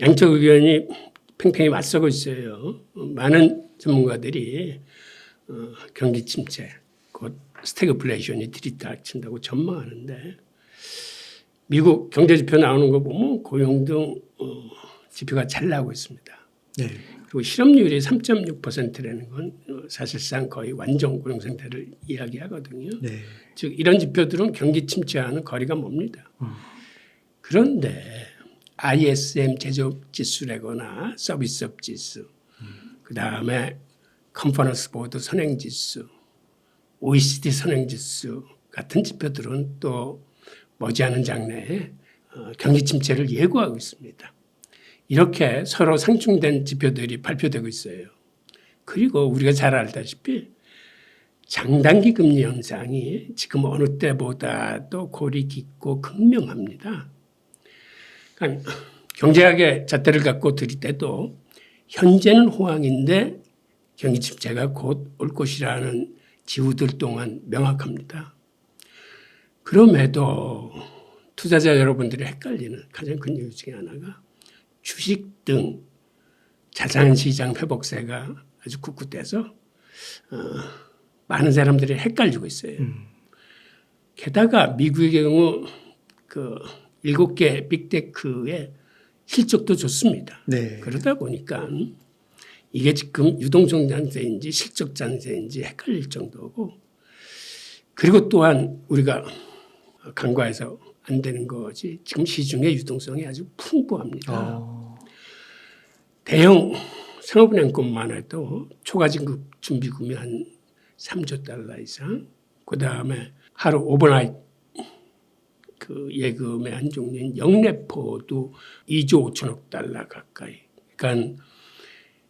양쪽 의견이 팽팽히 맞서고 있어요. 많은 전문가들이 경기 침체, 곧 스태그플레이션이 들이닥친다고 전망하는데 미국 경제지표 나오는 거 보면 고용 등 지표가 잘 나오고 있습니다. 네. 그리고 실업률이 3.6%라는 건 사실상 거의 완전 고용 상태를 이야기하거든요. 네. 즉 이런 지표들은 경기 침체와는 거리가 멉니다. 그런데 ISM 제조업 지수라거나 서비스업 지수, 그다음에 컨퍼런스 보드 선행 지수, OECD 선행 지수 같은 지표들은 또 머지않은 장래에 경기 침체를 예고하고 있습니다. 이렇게 서로 상충된 지표들이 발표되고 있어요. 그리고 우리가 잘 알다시피 장단기 금리 현상이 지금 어느 때보다도 골이 깊고 극명합니다. 그러니까 경제학의 잣대를 갖고 들이대도 현재는 호황인데 경기 침체가 곧 올 것이라는 지우들 동안 명확합니다. 그럼에도 투자자 여러분들이 헷갈리는 가장 큰 이유 중에 하나가 주식 등 자산시장 회복세가 아주 꿋꿋해서 많은 사람들이 헷갈리고 있어요. 게다가 미국의 경우 그 7개 빅테크의 실적도 좋습니다. 네. 그러다 보니까 이게 지금 유동성 장세인지 실적 장세인지 헷갈릴 정도고, 그리고 또한 우리가 간과해서 안 되는 거지 지금 시중의 유동성이 아주 풍부합니다. 대형 상업은행권만 해도 초과 진급 준비금이 한 3조 달러 이상, 그 다음에 하루 오버나이트 그 예금의 한 종류인 영래포도 2조 5천억 달러 가까이. 그러니까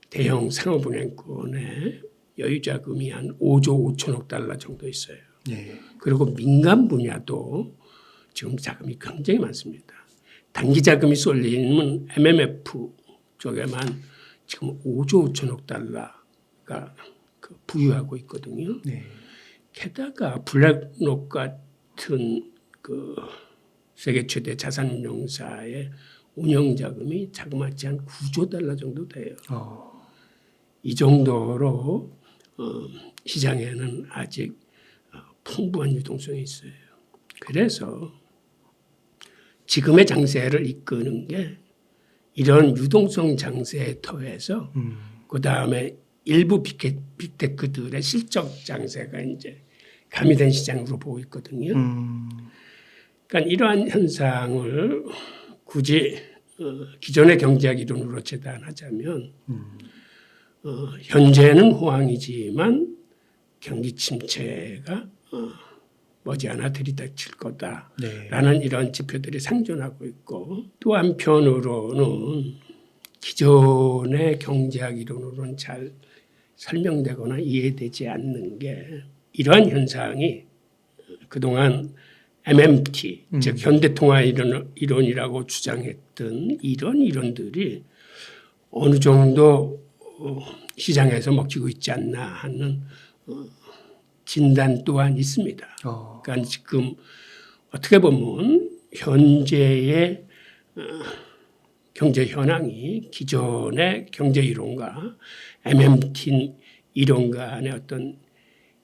대형 상업은행권의 여유자금이 한 5조 5천억 달러 정도 있어요. 네. 그리고 민간 분야도 지금 자금이 굉장히 많습니다. 단기 자금이 쏠리는 MMF 쪽에만 지금 5조 5천억 달러가 부유하고 있거든요. 네. 게다가 블랙록 같은 그 세계 최대 자산운용사의 운영 자금이 자그마치 한 9조 달러 정도 돼요. 이 정도로 시장에는 아직 풍부한 유동성이 있어요. 그래서 지금의 장세를 이끄는 게 이런 유동성 장세에 더해서 그 다음에 일부 빅테크들의 실적 장세가 이제 가미된 시장으로 보고 있거든요. 그러니까 이러한 현상을 굳이 기존의 경제학 이론으로 재단하자면 현재는 호황이지만 경기 침체가 머지않아 들이닥칠 거다라는 이런 지표들이 상존하고 있고, 또 한편으로는 기존의 경제학 이론으로는 잘 설명되거나 이해되지 않는 게 이러한 현상이 그동안 MMT, 즉 현대통화 이론이라고 주장했던 이런 이론들이 어느 정도 시장에서 먹히고 있지 않나 하는 진단 또한 있습니다. 그러니까 지금 어떻게 보면 현재의 경제 현황이 기존의 경제 이론과 MMT 이론 간의 어떤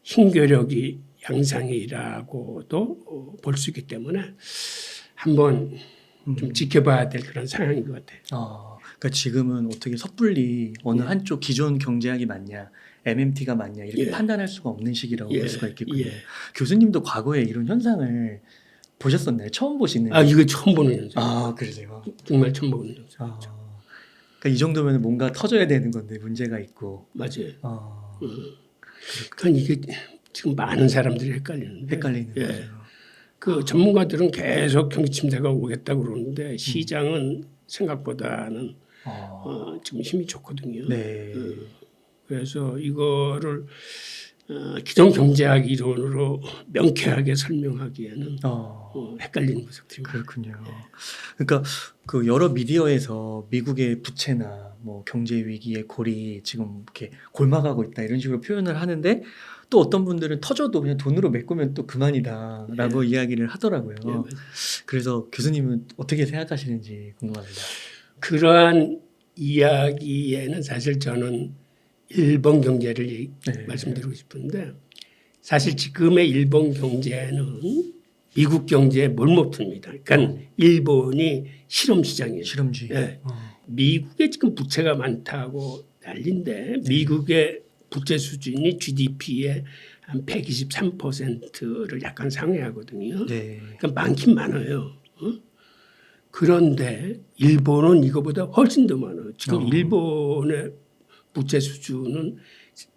힘겨루기 양상이라고도 볼 수 있기 때문에 한번 좀 지켜봐야 될 그런 상황인 것 같아요. 그러니까 지금은 어떻게 섣불리 어느 한쪽 기존 경제학이 맞냐, MMT가 맞냐 이렇게 판단할 수가 없는 시기라고 볼 수가 있겠군요. 교수님도 과거에 이런 현상을 보셨었나요? 처음 보시는? 이거 처음 보는 현상. 그러세요? 정말 처음 보는 현상. 그러니까 이 정도면 뭔가 터져야 되는 건데 문제가 있고. 맞아요. 그러니까 이게 지금 많은 사람들이 헷갈리는 거죠. 그 전문가들은 계속 경기 침체가 오겠다고 그러는데 시장은 생각보다는 지금 힘이 좋거든요. 네. 그래서 이거를 기존 경제학 이론으로 명쾌하게 설명하기에는 헷갈리는 구석들입니다. 그렇군요. 그러니까 그 여러 미디어에서 미국의 부채나 뭐 경제 위기의 골이 지금 이렇게 골마가고 있다 이런 식으로 표현을 하는데, 또 어떤 분들은 터져도 그냥 돈으로 메꾸면 또 그만이다라고 이야기를 하더라고요. 그래서 교수님은 어떻게 생각하시는지 궁금합니다. 그러한 이야기에는 사실 저는 일본 경제를 네. 말씀드리고 싶은데 사실 지금의 일본 경제는 미국 경제에 몰모습니다. 그러니까 일본이 실험 시장이에요. 실험주의. 예. 미국에 지금 부채가 많다고 난리인데 미국의 부채 수준이 GDP의 한 123%를 약간 상회하거든요. 네. 그러니까 많긴 많아요. 그런데 일본은 이거보다 훨씬 더 많아요. 지금 일본의 부채 수준은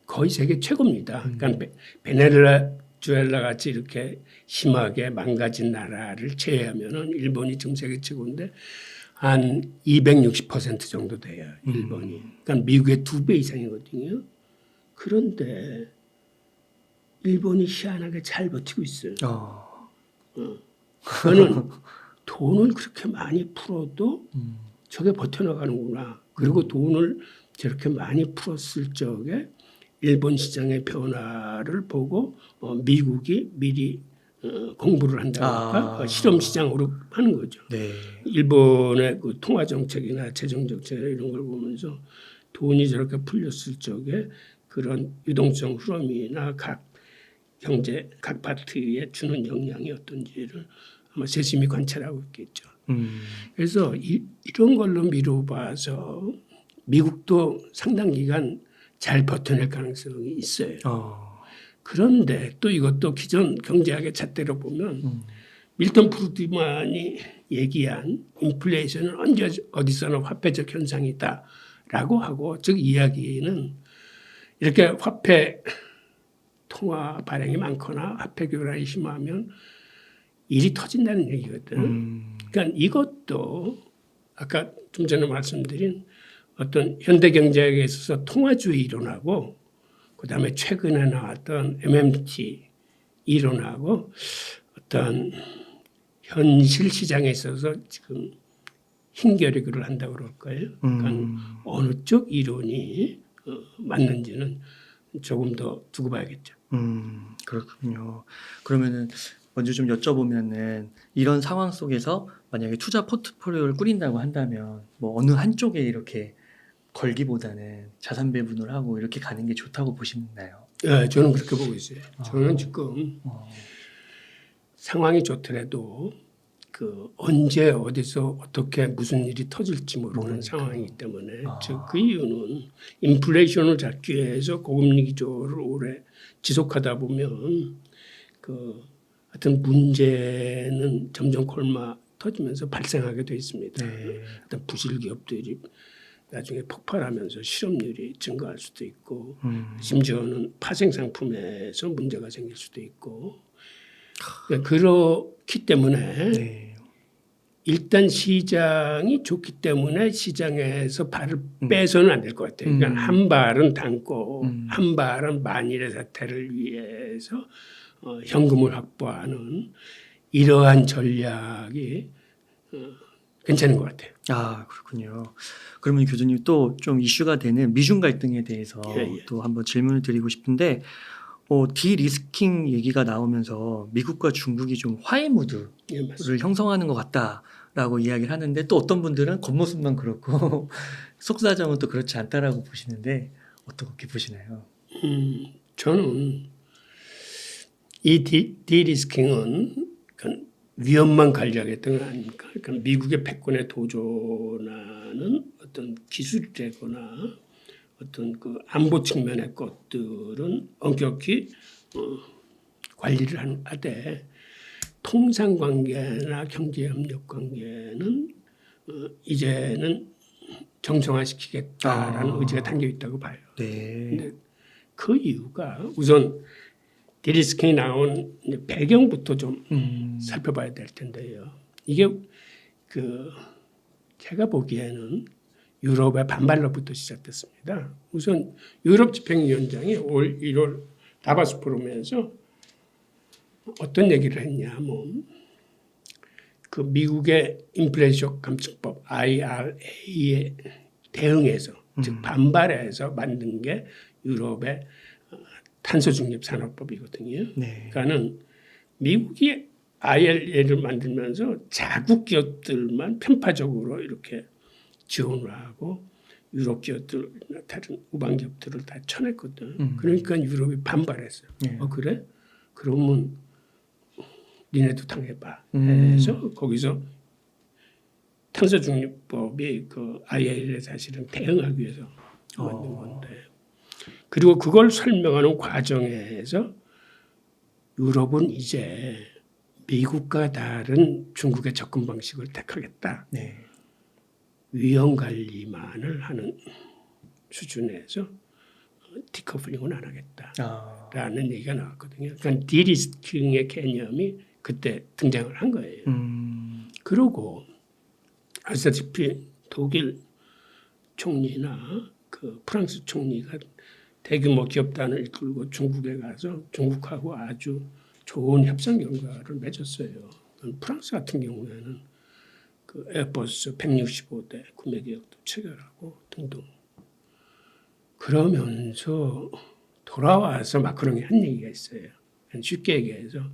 거의 세계 최고입니다. 그러니까 베네수엘라 같이 이렇게 심하게 망가진 나라를 제외하면은 일본이 지금 세계 최고인데 한 260% 정도 돼요. 일본이. 그러니까 미국의 2배 이상이거든요. 그런데 일본이 희한하게 잘 버티고 있어요. 그거는 돈을 그렇게 많이 풀어도 저게 버텨나가는구나. 그리고 돈을 저렇게 많이 풀었을 적에 일본 시장의 변화를 보고 미국이 미리 공부를 한다고 할까? 실험 시장으로 하는 거죠. 네. 일본의 그 통화 정책이나 재정 정책 이런 걸 보면서 돈이 저렇게 풀렸을 적에 그런 유동성 흐름이나 각 경제 각 파트에 주는 영향이 어떤지를 아마 세심히 관찰하고 있겠죠. 그래서 이런 걸로 미뤄봐서 미국도 상당 기간 잘 버텨낼 가능성이 있어요. 그런데 또 이것도 기존 경제학의 잣대로 보면 밀턴 프리드만이 얘기한 인플레이션은 언제 어디서나 화폐적 현상이다라고 하고 즉 이야기는 이렇게 화폐 통화 발행이 많거나 화폐 교란이 심하면 일이 터진다는 얘기거든. 그러니까 이것도 아까 좀 전에 말씀드린 어떤 현대 경제학에 있어서 통화주의 이론하고 그다음에 최근에 나왔던 MMT 이론하고 어떤 현실 시장에 있어서 지금 힘겨루기를 한다고 그럴 거예요. 그러니까 어느 쪽 이론이 맞는지는 조금 더 두고 봐야겠죠. 그렇군요. 그러면은 먼저 좀 여쭤보면은 이런 상황 속에서 만약에 투자 포트폴리오를 꾸린다고 한다면 뭐 어느 한쪽에 이렇게 걸기보다는 자산 배분을 하고 이렇게 가는 게 좋다고 보시나요? 네, 저는 그렇게 보고 있어요. 저는 지금 상황이 좋더라도 그 언제 어디서 어떻게 무슨 일이 터질지 모르는 상황이기 때문에 즉 그 이유는 인플레이션을 잡기 위해서 고금리 기조를 오래 지속하다 보면 그 어떤 문제는 점점 골마 터지면서 발생하게 돼 있습니다. 어떤 부실 기업들이 나중에 폭발하면서 실업률이 증가할 수도 있고 심지어는 파생 상품에서 문제가 생길 수도 있고 그렇기 때문에 일단 시장이 좋기 때문에 시장에서 발을 빼서는 안 될 것 같아요. 그러니까 한 발은 담고 한 발은 만일의 사태를 위해서 현금을 확보하는 이러한 전략이 괜찮은 것 같아요. 아, 그렇군요. 그러면 교수님 또 좀 이슈가 되는 미중 갈등에 대해서 또 한번 질문을 드리고 싶은데 디리스킹 얘기가 나오면서 미국과 중국이 좀 화해 무드를 형성하는 것 같다라고 이야기를 하는데 또 어떤 분들은 겉모습만 그렇고 속사정은 또 그렇지 않다라고 보시는데 어떻게 보시나요? 저는 이 디리스킹은 위험만 관리하겠다는 거 아닙니까? 그러니까 미국의 패권에 도전하는 어떤 기술이거나 어떤 그 안보 측면의 것들은 엄격히 관리를 하되 통상관계나 경제협력관계는 이제는 정상화시키겠다라는 의지가 담겨 있다고 봐요. 근데 그 이유가 우선 디리스킹이 나온 배경부터 좀 살펴봐야 될 텐데요. 이게 그 제가 보기에는 유럽의 반발로부터 시작됐습니다. 우선 유럽 집행위원장이 올 1월 다바스 포럼에서 어떤 얘기를 했냐면 그 미국의 인플레이션 감축법 IRA에 대응해서 즉 반발해서 만든 게 유럽의 탄소 중립 산업법이거든요. 그러니까는 미국이 IRA를 만들면서 자국 기업들만 편파적으로 이렇게 지원을 하고 유럽 기업들이나 다른 우방 기업들을 다 쳐냈거든. 그러니까 유럽이 반발했어요. 예. 그래? 그러면 니네도 당해봐. 해서 거기서 탄소 중립법이 그 IAEA에 사실은 대응하기 위해서 만든 건데, 그리고 그걸 설명하는 과정에서 유럽은 이제 미국과 다른 중국의 접근 방식을 택하겠다. 네. 위험 관리만을 하는 수준에서 디커플링은 안 하겠다라는 얘기가 나왔거든요. 그러니까 디리스킹의 개념이 그때 등장을 한 거예요. 그러고 아시다시피 독일 총리나 그 프랑스 총리가 대규모 기업단을 이끌고 중국에 가서 중국하고 아주 좋은 협상 결과를 맺었어요. 프랑스 같은 경우에는 그 에어버스 165대 구매 계약도 체결하고 등등. 그러면서 돌아와서 마크롱이 한 얘기가 있어요. 쉽게 얘기해서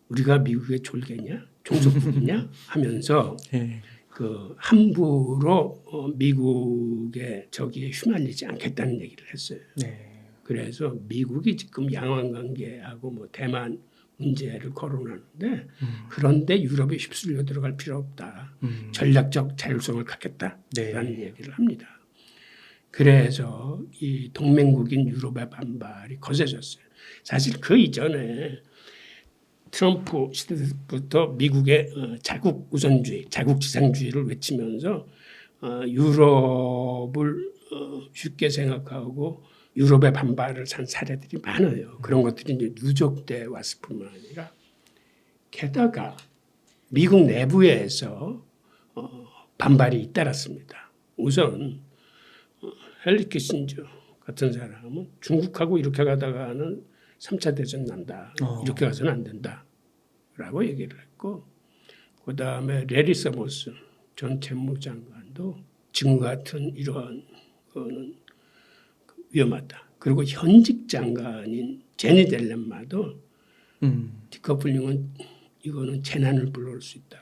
우리가 미국의 졸개냐, 종속국이냐 하면서 예. 그 함부로 미국의 저기에 휘말리지 않겠다는 얘기를 했어요. 네. 그래서 미국이 지금 양안 관계하고 뭐 대만 문제를 거론하는데 그런데 유럽에 휩쓸려 들어갈 필요 없다. 전략적 자율성을 갖겠다라는 네. 얘기를 합니다. 그래서 이 동맹국인 유럽의 반발이 거세졌어요. 사실 그 이전에 트럼프 시대부터 미국의 자국 우선주의, 자국 지상주의를 외치면서 유럽을 쉽게 생각하고 유럽의 반발을 산 사례들이 많아요. 그런 것들이 이제 누적돼 왔을 뿐만 아니라 게다가 미국 내부에서 반발이 잇따랐습니다. 우선 헨리 키신저 같은 사람은 중국하고 이렇게 가다가는 3차 대전 난다. 이렇게 가서는 안 된다라고 얘기를 했고, 그다음에 레리 서머스 전 재무장관도 지금과 같은 이러한 거는 위험하다. 그리고 현직 장관인 제니 델렌마도 디커플링은 이거는 재난을 불러올 수 있다.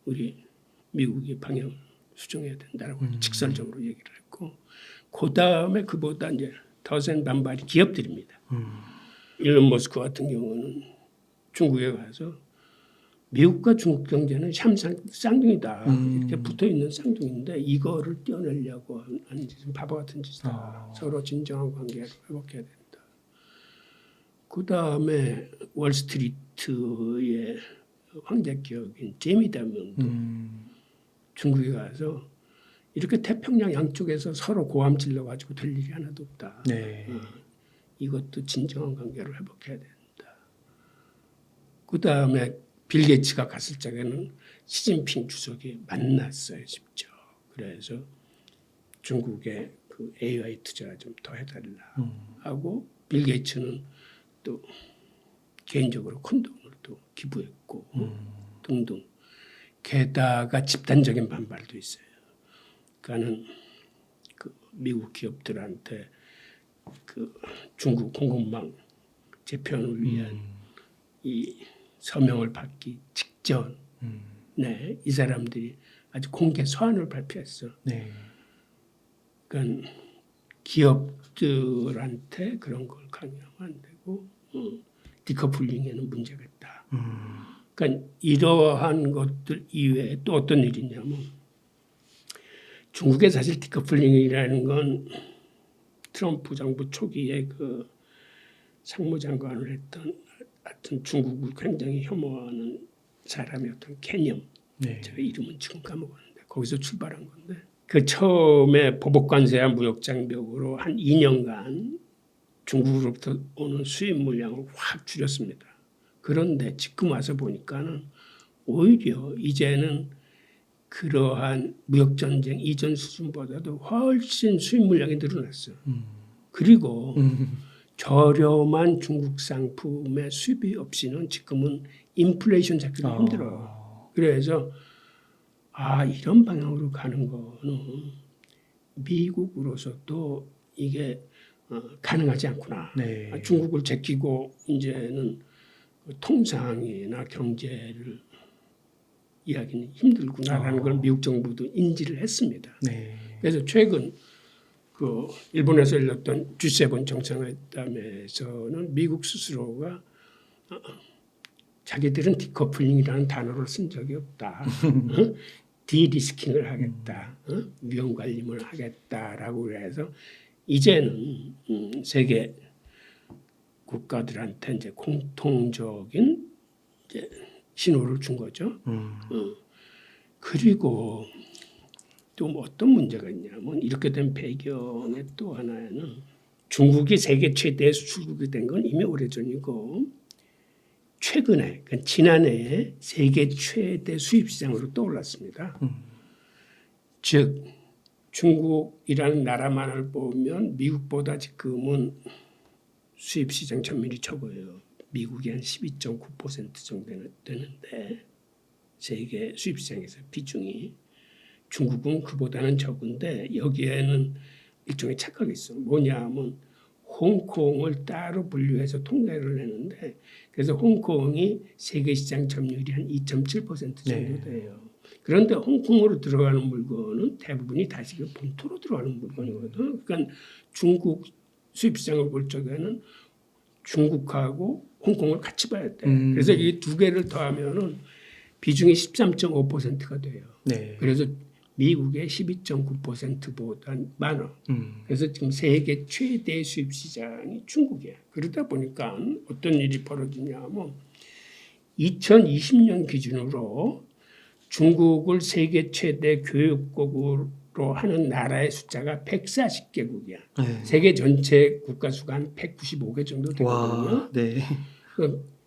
우리 미국이 방향을 수정해야 된다라고 직설적으로 얘기를 했고, 그다음에 그보다 이제 더 센 반발이 기업들입니다. 일론 머스크 같은 경우는 중국에 가서 미국과 중국 경제는 쌍둥이다. 이렇게 붙어 있는 쌍둥이인데 이거를 떼어내려고 하는 짓은 바보 같은 짓이다. 서로 진정한 관계를 회복해야 된다. 그 다음에 월스트리트의 황제 기업인 제미 다먼도 중국에 가서 이렇게 태평양 양쪽에서 서로 고함 질러가지고 될 일이 하나도 없다. 네. 이것도 진정한 관계를 회복해야 된다. 그 다음에 빌 게이츠가 갔을 적에는 시진핑 주석이 만났어요, 직접. 그래서 중국의 그 AI 투자 좀 더 해달라 하고 빌 게이츠는 또 개인적으로 큰 돈을 또 기부했고 등등. 게다가 집단적인 반발도 있어요. 그러니까는 그 미국 기업들한테 그 중국 공급망 재편을 위한 이 서명을 받기 직전에 이 사람들이 아주 공개 서한을 발표했어. 네. 그러니까 기업들한테 그런 걸 강요하면 안 되고 디커플링에는 문제가 있다. 그러니까 이러한 것들 이외에 또 어떤 일이 있냐면 중국의 사실 디커플링이라는 건 트럼프 정부 초기에 그 상무장관을 했던 하여튼 중국을 굉장히 혐오하는 사람이 어떤 개념, 네. 제가 이름은 지금 까먹었는데 거기서 출발한 건데 그 처음에 보복관세와 무역장벽으로 한 2년간 중국으로부터 오는 수입 물량을 확 줄였습니다. 그런데 지금 와서 보니까는 오히려 이제는 그러한 무역전쟁 이전 수준보다도 훨씬 수입 물량이 늘어났어요. 그리고 저렴한 중국 상품의 수입이 없이는 지금은 인플레이션 잡기도 힘들어요. 그래서 이런 방향으로 가는 거는 미국으로서도 이게 가능하지 않구나. 네. 중국을 제끼고 이제는 통상이나 경제를 이야기는 힘들구나라는 걸 아. 미국 정부도 인지를 했습니다. 네. 그래서 최근 그 일본에서 열렸던 G7 정상회담에서는 미국 스스로가 자기들은 디커플링이라는 단어를 쓴 적이 없다. 디리스킹을 하겠다. 위험 관리를 하겠다라고 그래서 이제는 세계 국가들한테 이제 공통적인 이제 신호를 준 거죠. 그리고 또 뭐 어떤 문제가 있냐면 이렇게 된 배경의 또 하나에는 중국이 세계 최대 수출국이 된 건 이미 오래전이고 최근에 그러니까 지난해에 세계 최대 수입 시장으로 떠올랐습니다. 즉 중국이라는 나라만을 보면 미국보다 지금은 수입 시장 점유율이 적어요. 미국이 한 12.9% 정도 되는데 세계 수입 시장에서 비중이 중국은 그보다는 적은데 여기에는 일종의 착각이 있어. 뭐냐면 홍콩을 따로 분류해서 통계를 내는데 그래서 홍콩이 세계 시장 점유율이 한 2.7% 정도 돼요. 그런데 홍콩으로 들어가는 물건은 대부분이 다시 그 본토로 들어가는 물건이거든. 그러니까 중국 수입 시장을 볼 적에는 중국하고 홍콩을 같이 봐야 돼. 그래서 이 두 개를 더하면은 비중이 13.5%가 돼요. 네. 그래서 미국의 12.9%보다 많아. 그래서 지금 세계 최대 수입 시장이 중국이야. 그러다 보니까 어떤 일이 벌어지냐면 2020년 기준으로 중국을 세계 최대 교육국으로 하는 나라의 숫자가 140개국이야. 네. 세계 전체 국가 수가 한 195개 정도 되거든요. 와. 네.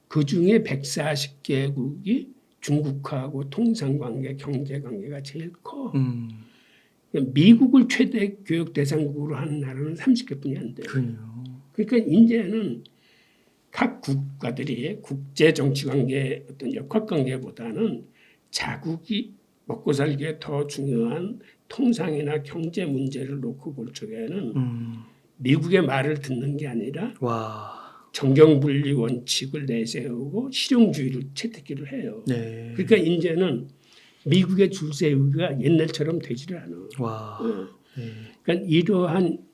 그 중에 140개국이 중국하고 통상관계, 경제관계가 제일 커. 미국을 최대 교육 대상국으로 하는 나라는 30개뿐이 안 돼요. 그러니까 이제는 각 국가들이 국제 정치 관계 어떤 역학 관계보다는 자국이 먹고 살기에 더 중요한 통상이나 경제 문제를 놓고 볼 적에는 미국의 말을 듣는 게 아니라 와. 정경분리 원칙을 내세우고 실용주의를 채택기를 해요. 네. 그러니까 이제는 미국의 줄 세우기가 옛날처럼 되지를 않아. 와. 네. 그러니까 이러한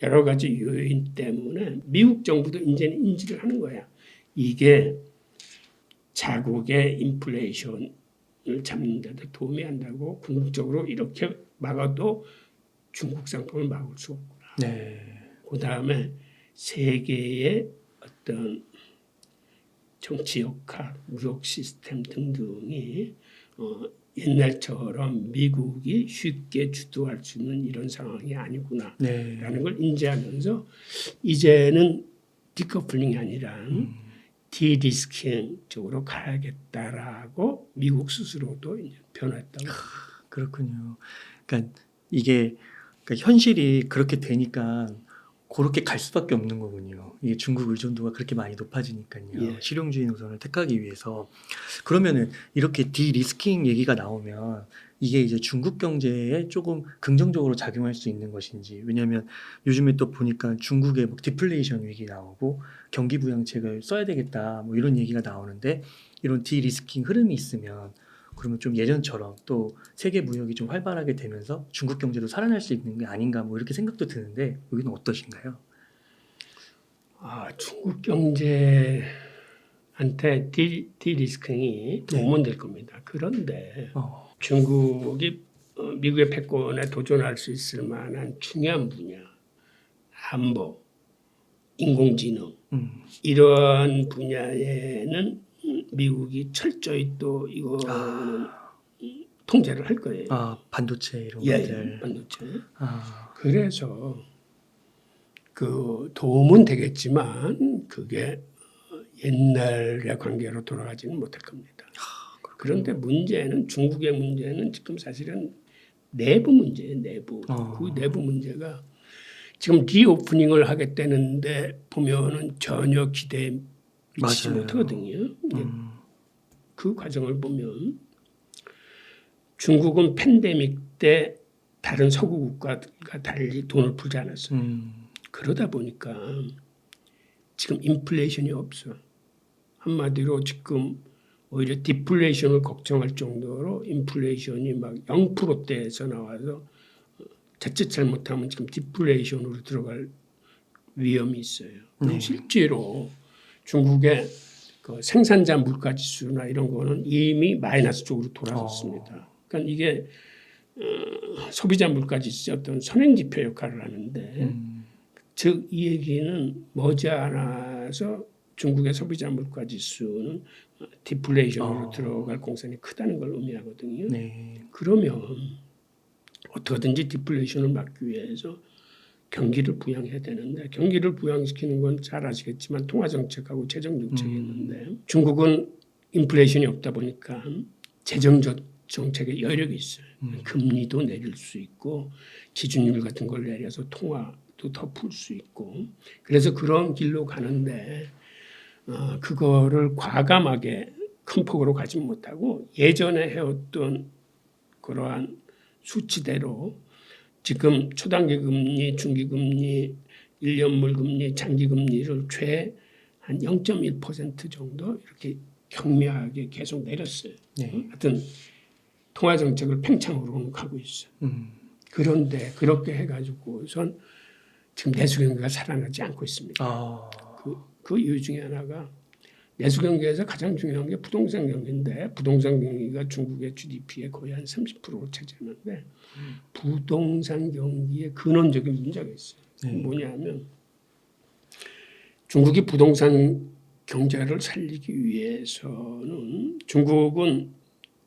여러 가지 요인 때문에 미국 정부도 이제는 인지를 하는 거야. 이게 자국의 인플레이션을 잡는 데도 도움이 안 되고 궁극적으로 이렇게 막아도 중국 상품을 막을 수 없구나. 네. 그다음에 세계의 어떤 정치 역학, 무역 시스템 등등이 옛날처럼 미국이 쉽게 주도할 수 있는 이런 상황이 아니구나라는 네. 걸 인지하면서 이제는 디커플링이 아니라 디리스킹 쪽으로 가야겠다라고 미국 스스로도 이제 변했다고. 그렇군요. 그러니까 이게 그러니까 현실이 그렇게 되니까 그렇게 갈 수밖에 없는 거군요. 이게 중국 의존도가 그렇게 많이 높아지니까요. 예. 실용주의 노선을 택하기 위해서. 그러면은 이렇게 디리스킹 얘기가 나오면 이게 이제 중국 경제에 조금 긍정적으로 작용할 수 있는 것인지. 왜냐하면 요즘에 또 보니까 중국에 뭐 디플레이션 위기 나오고 경기 부양책을 써야 되겠다 뭐 이런 얘기가 나오는데 이런 디리스킹 흐름이 있으면 그러면 좀 예전처럼 또 세계 무역이 좀 활발하게 되면서 중국 경제도 살아날 수 있는 게 아닌가 뭐 이렇게 생각도 드는데 여기는 어떠신가요? 중국 경제한테 디리스킹이 도움은 될 겁니다. 그런데 중국이 미국의 패권에 도전할 수 있을 만한 중요한 분야, 안보, 인공지능 이런 분야에는 미국이 철저히 또 이거는 통제를 할 거예요. 반도체 이런 예, 것들. 반도체. 그래서 그 도움은 되겠지만 그게 옛날의 관계로 돌아가지는 못할 겁니다. 그런데 문제는 중국의 문제는 지금 사실은 내부 문제예요. 내부. 그 내부 문제가 지금 리오프닝을 하겠다는데 보면은 전혀 기대에 미치지 못하거든요. 그 과정을 보면 중국은 팬데믹 때 다른 서구 국가들과 달리 돈을 풀지 않았어요. 그러다 보니까 지금 인플레이션이 없어. 한마디로 지금 오히려 디플레이션을 걱정할 정도로 인플레이션이 막 0%대에서 나와서 자칫 잘못하면 지금 디플레이션으로 들어갈 위험이 있어요. 네. 실제로 중국의 그 생산자 물가 지수나 이런 거는 이미 마이너스 쪽으로 돌아섰습니다. 그러니까 이게 소비자 물가 지수의 어떤 선행 지표 역할을 하는데 즉 이 얘기는 머지않아서 중국의 소비자 물가 지수는 디플레이션으로 들어갈 공산이 크다는 걸 의미하거든요. 네. 그러면 어떻게든지 디플레이션을 막기 위해서 경기를 부양해야 되는데 경기를 부양시키는 건 잘 아시겠지만 통화정책하고 재정정책이 있는데 중국은 인플레이션이 없다 보니까 재정정책에 여력이 있어요. 금리도 내릴 수 있고 기준율 같은 걸 내려서 통화도 더 풀 수 있고 그래서 그런 길로 가는데 그거를 과감하게 큰 폭으로 가지 못하고 예전에 해왔던 그러한 수치대로 지금 초단기 금리, 중기 금리, 1년물 금리, 장기 금리를 최 한 0.1% 정도 이렇게 경미하게 계속 내렸어요. 네. 하여튼 통화 정책을 팽창으로는 가고 있어요. 그런데 그렇게 해가지고선 지금 내수 경기가 살아나지 않고 있습니다. 아. 그 이유 중에 하나가 내수 경기에서 가장 중요한 게 부동산 경기인데 부동산 경기가 중국의 GDP의 거의 한 30%를 차지하는데 부동산 경기에 근원적인 문제가 있어요. 뭐냐면 중국이 부동산 경제를 살리기 위해서는 중국은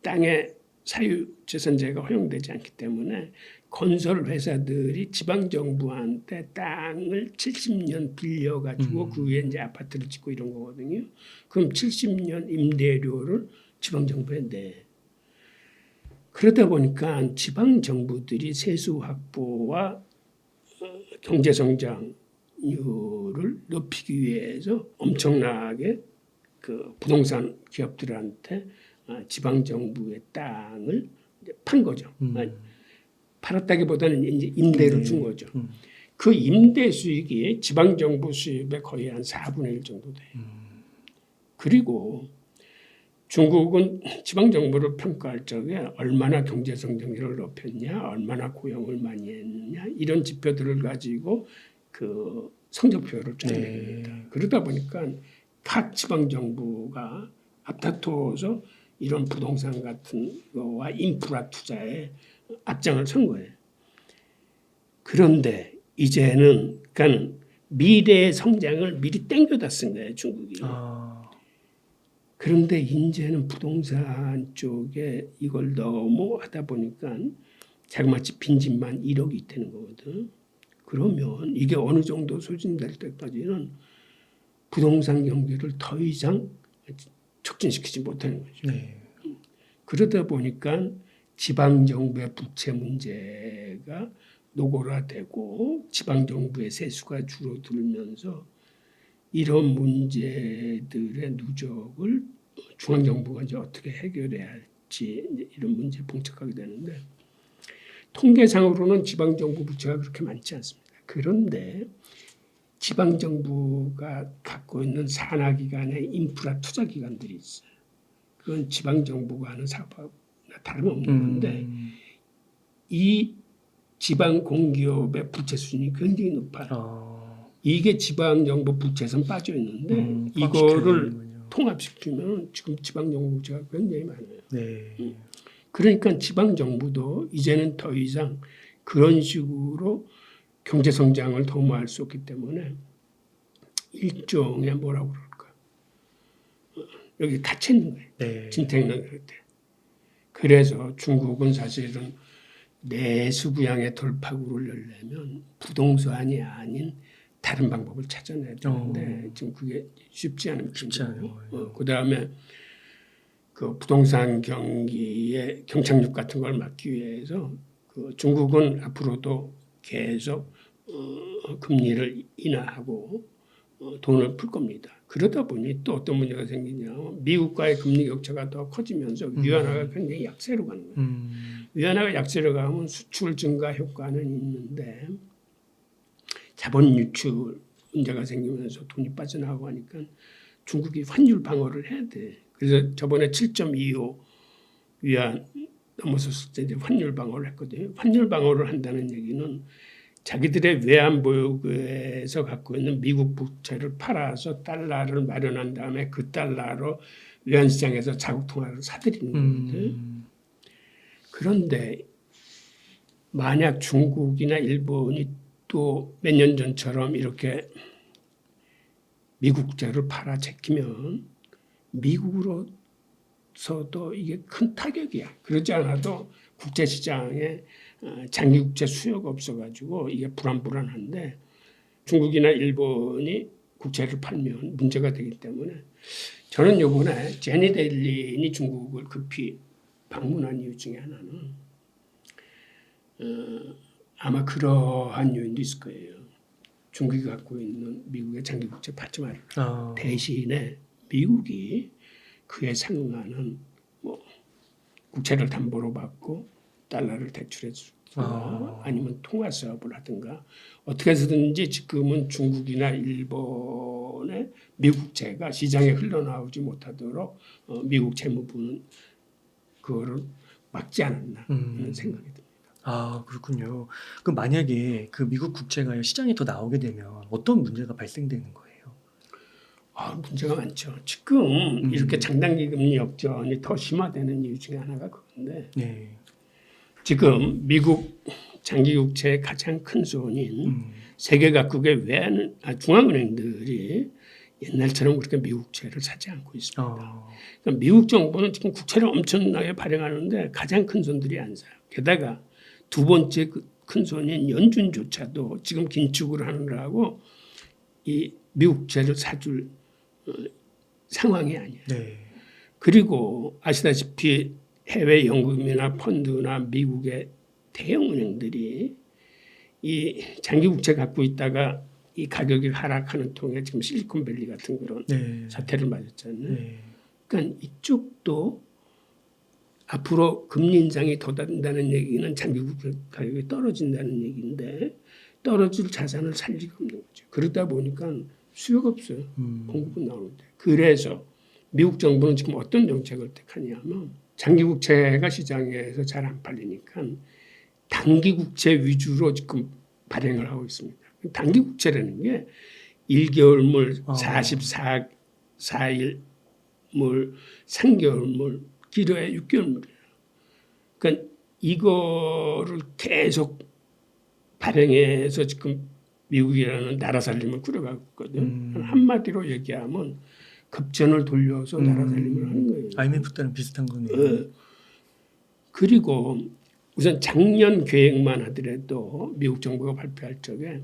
땅의 사유재산제가 허용되지 않기 때문에 건설 회사들이 지방 정부한테 땅을 70년 빌려가지고 그 위에 이제 아파트를 짓고 이런 거거든요. 그럼 70년 임대료를 지방 정부에 내. 그러다 보니까 지방 정부들이 세수 확보와 경제 성장률을 높이기 위해서 엄청나게 그 부동산 기업들한테 지방 정부의 땅을 판 거죠. 팔았다기보다는 이제 임대를 준 거죠. 그 임대 수익이 지방 정부 수입의 거의 한 4분의 1 정도 돼요. 그리고 중국은 지방 정부를 평가할 적에 얼마나 경제 성장률을 높였냐, 얼마나 고용을 많이 했느냐 이런 지표들을 가지고 그 성적표를 짜냅니다. 그러다 보니까 각 지방 정부가 앞다퉈서 이런 부동산 같은 거와 인프라 투자에 앞장을 선 거예요. 그런데 이제는 그러니까 미래의 성장을 미리 땡겨다 쓴 거예요, 중국이. 그런데 이제는 부동산 쪽에 이걸 너무 하다 보니까 자그마치 빈집만 1억이 되는 거거든. 그러면 이게 어느 정도 소진될 때까지는 부동산 경기를 더 이상 촉진시키지 못하는 거죠. 네. 그러다 보니까 지방정부의 부채 문제가 노골화되고 지방정부의 세수가 줄어들면서 이런 문제들의 누적을 중앙정부가 이제 어떻게 해결해야 할지 이런 문제에 봉착하게 되는데 통계상으로는 지방정부 부채가 그렇게 많지 않습니다. 그런데 지방정부가 갖고 있는 산하기관의 인프라 투자기관들이 있어요. 그건 지방정부가 하는 사업하고 다름없는 건데 이 지방 공기업의 부채 수준이 굉장히 높아요. 이게 지방정부 부채에선 빠져 있는데 이거를 통합시키면 지금 지방정부 부채가 굉장히 많아요. 네. 그러니까 지방정부도 이제는 더 이상 그런 식으로 경제성장을 도모할 수 없기 때문에 일종의 뭐라고 그럴까 여기 갇혀 있는 거예요. 네. 진퇴양난 그렇대. 그래서 중국은 사실은 내수 부양의 돌파구를 열려면 부동산이 아닌 다른 방법을 찾아내야 되는데 지금 그게 쉽지 않은 않아요. 그다음에 그 부동산 경기의 경착륙 같은 걸 막기 위해서 그 중국은 앞으로도 계속 금리를 인하하고 돈을 풀 겁니다. 그러다 보니 또 어떤 문제가 생기냐면 미국과의 금리 격차가 더 커지면서 위안화가 굉장히 약세로 가는 거예요. 위안화가 약세로 가면 수출 증가 효과는 있는데 자본 유출 문제가 생기면서 돈이 빠져나가고 하니까 중국이 환율 방어를 해야 돼. 그래서 저번에 7.25 위안 넘어섰을 때 이제 환율 방어를 했거든요. 환율 방어를 한다는 얘기는 자기들의 외환 보유고에서 갖고 있는 미국 부채를 팔아서 달러를 마련한 다음에 그 달러로 외환 시장에서 자국 통화를 사들이는 거거든요. 그런데 만약 중국이나 일본이 또 몇 년 전처럼 이렇게 미국 국채를 팔아 제끼면 미국으로서도 이게 큰 타격이야. 그러지 않아도 국제 시장에 장기 국채 수요가 없어가지고 이게 불안한데 중국이나 일본이 국채를 팔면 문제가 되기 때문에 저는 이번에 제니 옐런이 중국을 급히 방문한 이유 중에 하나는 아마 그러한 요인도 있을 거예요. 중국이 갖고 있는 미국의 장기 국채 받지 말아라. 대신에 미국이 그에 상응하는 뭐 국채를 담보로 받고 달러를 대출해 주든가 아니면 통화 사업을 하든가 어떻게 해서든지 지금은 중국이나 일본의 미국 국채가 시장에 흘러나오지 못하도록 미국 재무부는 그거를 막지 않았나 하는 생각이 듭니다. 그렇군요. 그럼 만약에 그 미국 국채가 시장에 더 나오게 되면 어떤 문제가 발생되는 거예요? 문제가 많죠. 지금 이렇게 장단기 금리 역전이 더 심화되는 이유 중에 하나가 그건데 네. 지금 미국 장기 국채의 가장 큰 손인 세계 각국의 중앙은행들이 옛날처럼 그렇게 미국 국채를 사지 않고 있습니다. 그러니까 미국 정부는 지금 국채를 엄청나게 발행하는데 가장 큰 손들이 안 사요. 게다가 두 번째 큰 손인 연준조차도 지금 긴축을 하느라고 이 미국 국채를 사줄 상황이 아니에요. 네. 그리고 아시다시피 해외 연금이나 펀드나 미국의 대형 은행들이 이 장기 국채 갖고 있다가 이 가격이 하락하는 통에 지금 실리콘밸리 같은 그런 사태를 맞았잖아요. 네. 그러니까 이쪽도 앞으로 금리 인상이 더 된다는 얘기는 장기 국채 가격이 떨어진다는 얘기인데 떨어질 자산을 살 리가 없는 거죠. 그러다 보니까 수요가 없어요. 공급은 나오는데. 그래서 미국 정부는 지금 어떤 정책을 택하냐면 장기 국채가 시장에서 잘 안 팔리니까 단기 국채 위주로 지금 발행을 하고 있습니다. 단기 국채라는 게 1개월물, 44일물, 3개월물, 길어야 6개월물이에요. 그러니까 이거를 계속 발행해서 지금 미국이라는 나라 살림을 꾸려가고 있거든. 한마디로 얘기하면 급전을 돌려서 나라 살림을 하는 거예요. IMF 때랑 비슷한 거네요. 그리고 우선 작년 계획만 하더라도 미국 정부가 발표할 적에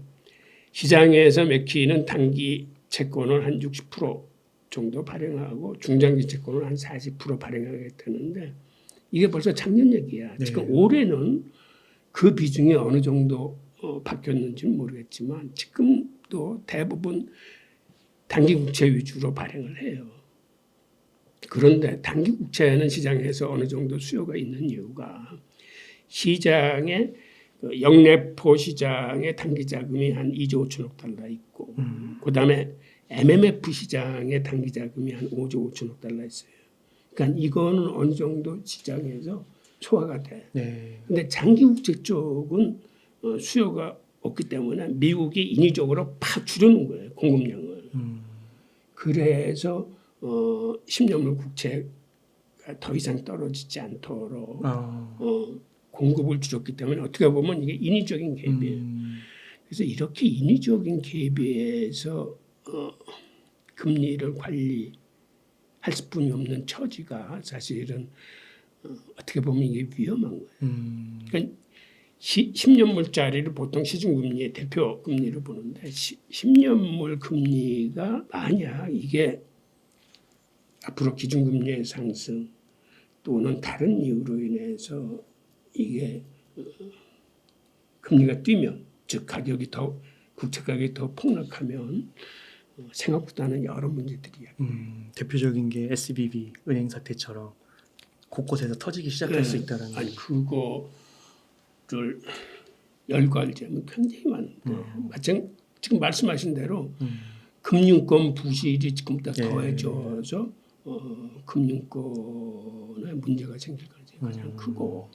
시장에서 맥히는 단기 채권을 한 60% 정도 발행하고 중장기 채권을 한 40% 발행하겠다는데 이게 벌써 작년 얘기야. 네. 지금 올해는 그 비중이 어느 정도 바뀌었는지는 모르겠지만 지금도 대부분 단기 국채 위주로 발행을 해요. 그런데 단기 국채는 시장에서 어느 정도 수요가 있는 이유가 시장에 영래포 시장의 단기 자금이 한 2조 5천억 달러 있고 그다음에 MMF 시장의 단기 자금이 한 5조 5천억 달러 있어요. 그러니까 이거는 어느 정도 시장에서 소화가 돼. 근데 장기 국채 쪽은 수요가 없기 때문에 미국이 인위적으로 팍 줄여놓은 거예요. 공급량을. 그래서 10년물 국채가 더 이상 떨어지지 않도록 공급을 줄였기 때문에 어떻게 보면 이게 인위적인 개입이에요. 그래서 이렇게 인위적인 개입에 의해서 금리를 관리할 수뿐이 없는 처지가 사실은 어떻게 보면 이게 위험한 거예요. 그러니까 10년물짜리를 보통 시중금리의 대표 금리를 보는데 10년물 금리가 만약 이게 앞으로 기준금리의 상승 또는 다른 이유로 인해서 이게 금리가 뛰면 즉 가격이 더 국채 가격이 더 폭락하면 생각보다는 여러 문제들이 대표적인 게 SBB 은행 사태처럼 곳곳에서 터지기 시작할 수 있다는. 아니 그거를 열거하자면 굉장히 많은데 마찬 지금 말씀하신 대로 금융권 부실이 지금 더 더해져서 금융권에 문제가 생길 가능성이 가장 크고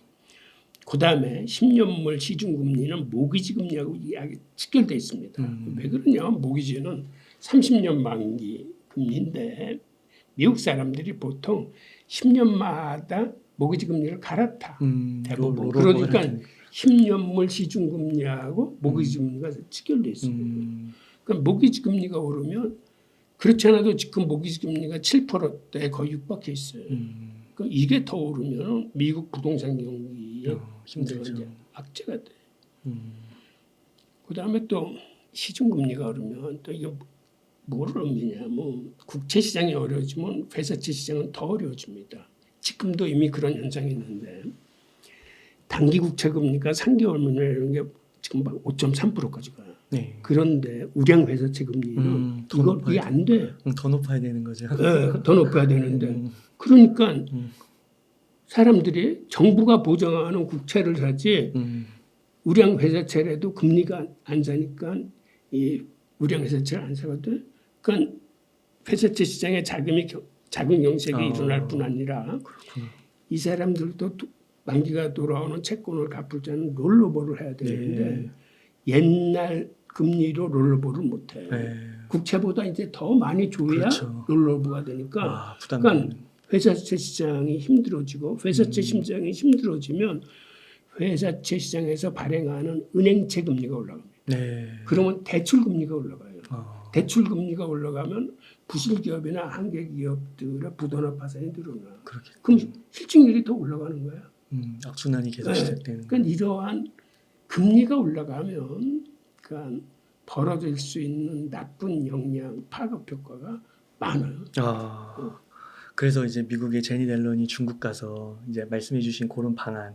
그 다음에 10년물 시중금리는 모기지 금리하고 이야기 직결돼 있습니다. 왜 그러냐면 모기지는 30년 만기 금리인데 미국 사람들이 보통 10년마다 모기지 금리를 갈아타. 대부분. 그러니까 10년물 시중금리하고 모기지 금리가 직결돼 있습니다. 그러니까 모기지 금리가 오르면 그렇지 않아도 지금 모기지 금리가 7%대에 거의 육박해 있어요. 그러니까 이게 더 오르면 미국 부동산 경기에 힘들죠. 이제 악재가 돼. 그다음에 또 시중금리가 오르면 또 이게 뭐를 의미냐? 뭐 국채 시장이 어려워지면 회사채 시장은 더 어려워집니다. 지금도 이미 그런 현상이 있는데 단기 국채 금리가 3개월만 이런 게 지금 막 5.3%까지 가요. 네. 그런데 우량 회사채 금리는 이게 안 돼. 더 높아야 되는 거죠. 네, 더 높아야 되는데 그러니까 사람들이 정부가 보장하는 국채를 사지 우량 회사채라도 금리가 안 사니까 이 우량 회사채를 안 사거든. 그러니까 회사채 시장에 자금 경색이 일어날 뿐 아니라 그렇구나. 이 사람들도 만기가 돌아오는 채권을 갚을 때는 롤러버를 해야 되는데 옛날 금리로 롤러버를 못해. 국채보다 이제 더 많이 줘야 그렇죠. 롤러버가 되니까. 그러니까 회사채 시장이 힘들어지고 회사채 시장이 힘들어지면 회사채 시장에서 발행하는 은행채 금리가 올라갑니다. 그러면 대출 금리가 올라가요. 대출 금리가 올라가면 부실 기업이나 한계 기업들의 부도나 파산이 늘어나. 그럼 실증률이 더 올라가는 거야. 악순환이 계속 시작되는. 그러니까 이러한 금리가 올라가면 그러니까 벌어질 수 있는 나쁜 영향, 파급 효과가 많아요. 그래서 이제 미국의 제니 델런이 중국 가서 이제 말씀해주신 그런 방안,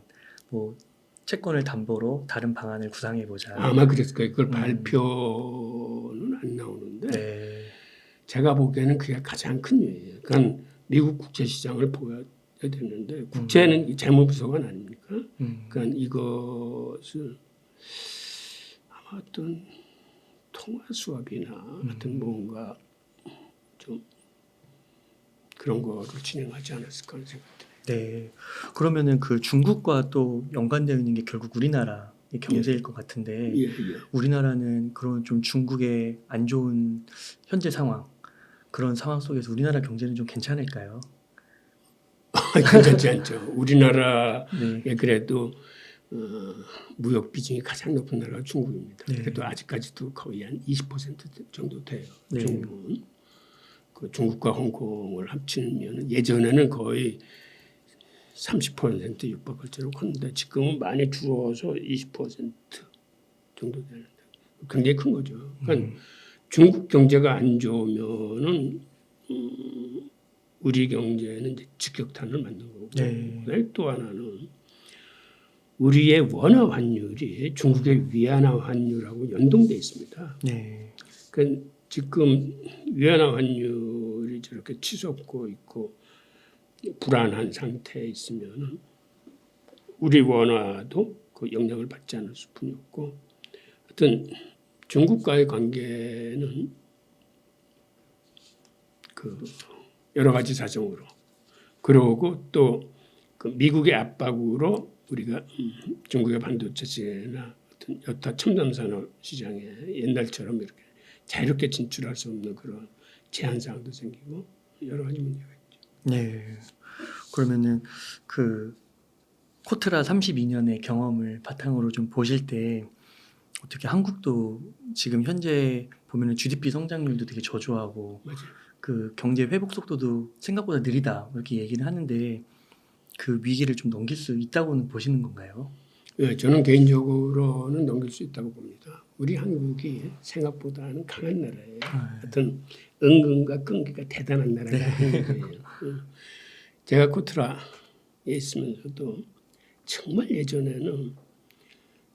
뭐 채권을 담보로 다른 방안을 구상해 보자. 아마 그랬을 거예요. 그걸 발표는 안 나오는데 제가 보기에는 그게 가장 큰 요인이에요. 그러니까 미국 국채 시장을 보여야 되는데 국채는 재무부서관 아닙니까? 그러니까 이것을 아마 어떤 통화 수합이나 같은 뭔가 좀 그런 거를 진행하지 않았을까 하는 생각이 듭니다. 네. 그러면은 그 중국과 또 연관되어 있는 게 결국 우리나라 경제일 것 같은데 우리나라는 그런 좀 중국의 안 좋은 현재 상황 그런 상황 속에서 우리나라 경제는 좀 괜찮을까요? 괜찮지 않죠. 우리나라에 그래도 무역 비중이 가장 높은 나라가 중국입니다. 그래도 아직까지도 거의 한 20% 정도 돼요. 중국은. 그 중국과 홍콩을 합치면 예전에는 거의 30% 육박할 정도로 컸는데 지금은 많이 줄어서 20% 정도 되는데 굉장히 큰 거죠. 그러니까 중국 경제가 안 좋으면은 우리 경제는 이제 직격탄을 맞는 거고 또 하나는 우리의 원화 환율이 중국의 위안화 환율하고 연동돼 있습니다. 그러니까 지금 위안화 환율이 저렇게 치솟고 있고 불안한 상태에 있으면 우리 원화도 그 영향을 받지 않을 수뿐이 없고 하여튼 중국과의 관계는 그 여러 가지 사정으로 그러고 또 그 미국의 압박으로 우리가 중국의 반도체나 어떤 여타 첨단 산업 시장에 옛날처럼 이렇게 자유롭게 진출할 수 없는 그런 제한 사항도 생기고 여러 가지 문제가 있죠. 그러면은 그 코트라 32년의 경험을 바탕으로 좀 보실 때 어떻게 한국도 지금 현재 보면은 GDP 성장률도 되게 저조하고 그 경제 회복 속도도 생각보다 느리다 이렇게 얘기를 하는데 그 위기를 좀 넘길 수 있다고는 보시는 건가요? 저는 개인적으로는 넘길 수 있다고 봅니다. 우리 한국이 생각보다는 강한 나라예요. 하여튼 은근과 끈기가 대단한 나라가 한국이에요. 제가 코트라에 있으면서도 정말 예전에는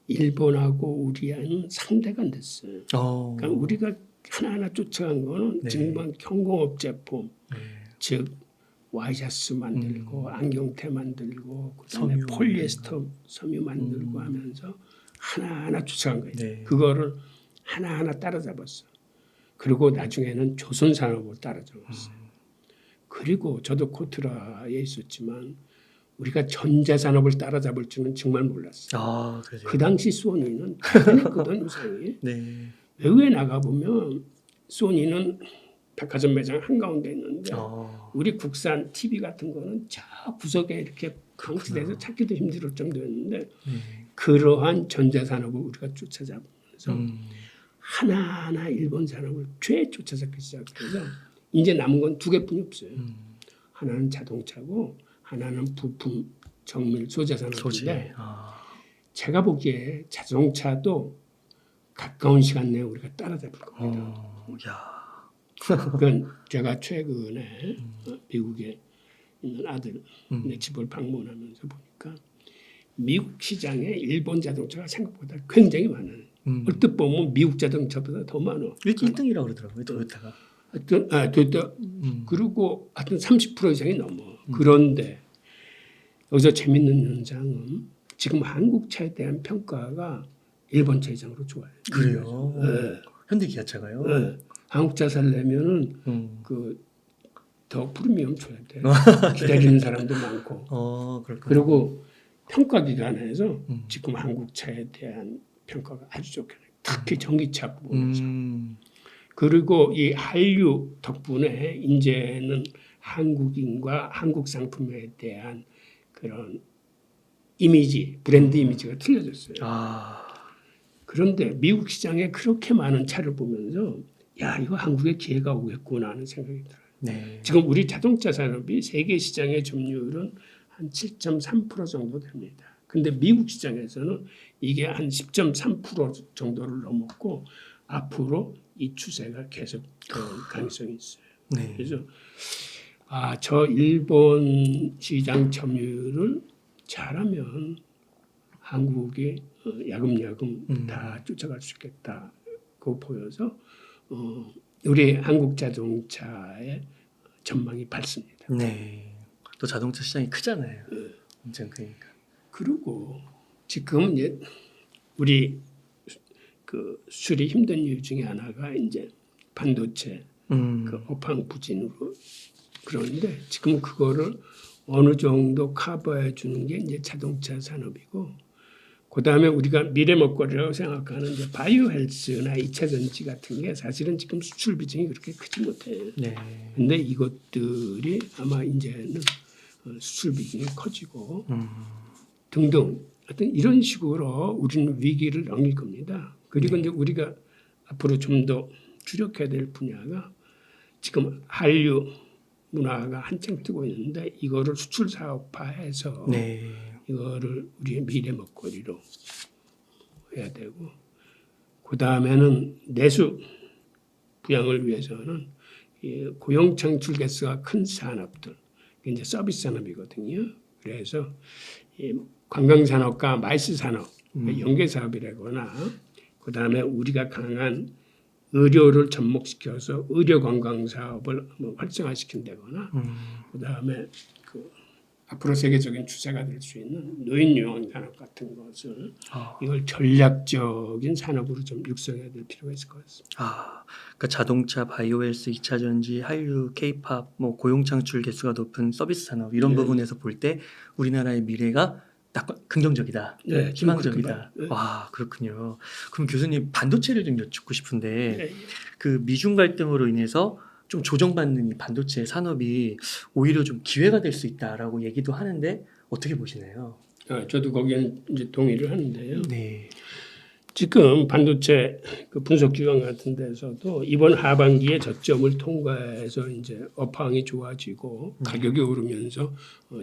일본하고 우리하고는 상대가 안 됐어요. 그러니까 우리가 하나하나 쫓아간 거는 정말 경공업 제품, 즉 와이셔츠 만들고 안경테 만들고 그다음에 폴리에스터 섬유 만들고 하면서 하나하나 쫓아간 거예요. 그거를 하나하나 따라잡았어. 그리고 나중에는 조선 산업을 따라잡았어요. 그리고 저도 코트라에 있었지만 우리가 전자산업을 따라잡을 줄은 정말 몰랐어요. 아, 그러세요. 그 당시 소니는 대단했거든 유상이. 네. 외국에 나가보면 소니는 백화점 매장 한가운데 있는데 우리 국산 TV 같은 거는 저 구석에 이렇게 방치돼서 찾기도 힘들 정도였는데 네. 그러한 전자산업을 우리가 쫓아잡으면서 하나하나 일본 산업을 쫓아잡기 시작해서 이제 남은 건 두 개뿐이 없어요. 하나는 자동차고 하나는 부품, 정밀, 소재 산업인데 소재. 제가 보기에 자동차도 가까운 시간 내에 우리가 따라잡을 겁니다. 야. 그건 제가 최근에 미국에 있는 아들 내 집을 방문하면서 보니까 미국 시장에 일본 자동차가 생각보다 굉장히 많아요. 얼뜻 보면 미국 자동차보다 더 많아. 이렇게 1등이라고 그러더라고요. 토요타가. 하여튼 토요타 그리고 하여튼 30% 이상이 넘어. 그런데 여기서 재밌는 현상은 지금 한국 차에 대한 평가가 일본 차 이상으로 좋아요. 그래요. 네. 현대 기아차가요. 네. 한국 차 살려면은 그 더 프리미엄 줘야 돼. 기다리는 사람도 많고. 그렇군요. 그리고 평가 기관에서 지금 한국 차에 대한 평가가 아주 좋게 나요. 특히 전기차 부분에서. 그리고 이 한류 덕분에 이제는 한국인과 한국 상품에 대한 그런 이미지, 브랜드 이미지가 틀려졌어요. 그런데 미국 시장에 그렇게 많은 차를 보면서 야 이거 한국에 기회가 오겠구나 하는 생각이 들어요. 네. 지금 우리 자동차 산업이 세계 시장의 점유율은 한 7.3% 정도 됩니다. 근데 미국 시장에서는 이게 한 10.3% 정도를 넘었고 앞으로 이 추세가 계속 가능성이 있어요. 네. 그래서 저 일본 시장 점유율을 잘하면 한국이 야금야금 다 쫓아갈 수 있겠다고 보여서 우리 한국 자동차의 전망이 밝습니다. 네. 또 자동차 시장이 크잖아요. 엄청 크니까. 그리고 지금 이제 우리 그 수리 힘든 이유 중에 하나가 이제 반도체 그 업황 부진으로 그러는데 지금 그거를 어느 정도 커버해 주는 게 이제 자동차 산업이고 그다음에 우리가 미래 먹거리라고 생각하는 이제 바이오 헬스나 2차 전지 같은 게 사실은 지금 수출 비중이 그렇게 크지 못해요. 네. 근데 이것들이 아마 이제는 수출 비중이 커지고 등등 하여튼 이런 식으로 우리는 위기를 넘길 겁니다. 그리고 이제 우리가 앞으로 좀 더 주력해야 될 분야가 지금 한류 문화가 한창 뜨고 있는데 이거를 수출 사업화해서 이거를 우리의 미래 먹거리로 해야 되고 그 다음에는 내수 부양을 위해서는 이 고용 창출 개수가 큰 산업들 이제 서비스 산업이거든요. 그래서 이 관광 산업과 마이스 산업 연계 사업이라거나 그 다음에 우리가 강한 의료를 접목시켜서 의료 관광 사업을 활성화시킨다거나 그 다음에 그 앞으로 세계적인 추세가 될 수 있는 노인 요양 산업 같은 것을 이걸 전략적인 산업으로 좀 육성해야 될 필요가 있을 것 같습니다. 그러니까 자동차, 바이오헬스, 2차 전지, 한류, K-팝, 뭐 고용 창출 개수가 높은 서비스 산업 이런 부분에서 볼 때 우리나라의 미래가 딱 긍정적이다, 네, 희망적이다. 네. 그렇군요. 그럼 교수님 반도체를 좀 여쭙고 싶은데 네. 그 미중 갈등으로 인해서 좀 조정받는 이 반도체 산업이 오히려 좀 기회가 될 수 있다라고 얘기도 하는데 어떻게 보시나요? 저도 거기엔 이제 동의를 하는데요. 네. 지금 반도체 그 분석 기관 같은 데서도 이번 하반기에 저점을 통과해서 이제 업황이 좋아지고 가격이 오르면서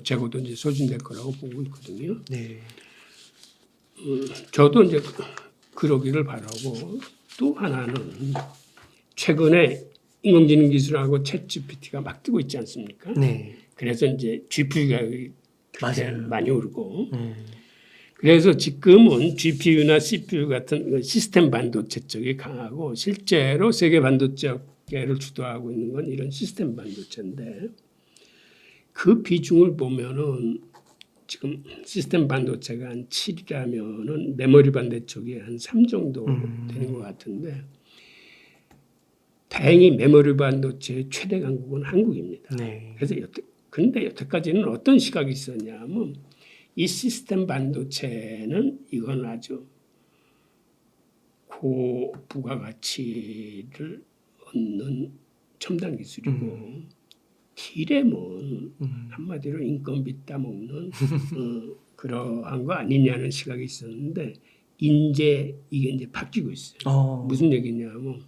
재고도 이제 소진될 거라고 보고 있거든요. 네. 저도 이제 그러기를 바라고 또 하나는 최근에 인공지능 기술하고 챗 GPT가 막 뜨고 있지 않습니까? 네. 그래서 이제 GPU 가격이 그렇게 맞아요. 많이 오르고 그래서 지금은 GPU나 CPU 같은 시스템 반도체 쪽이 강하고 실제로 세계 반도체 업계를 주도하고 있는 건 이런 시스템 반도체인데 그 비중을 보면은 지금 시스템 반도체가 한 7이라면은 메모리 반도체 쪽이 한 3 정도 되는 것 같은데 다행히 메모리 반도체의 최대 강국은 한국입니다. 네. 그래서 근데 여태까지는 어떤 시각이 있었냐면 이 시스템 반도체는 이건 아주 고부가가치를 얻는 첨단 기술이고 D램은 한마디로 인건비 따먹는 그러한 거 아니냐는 시각이 있었는데 이제 이게 바뀌고 있어요. 무슨 얘기냐면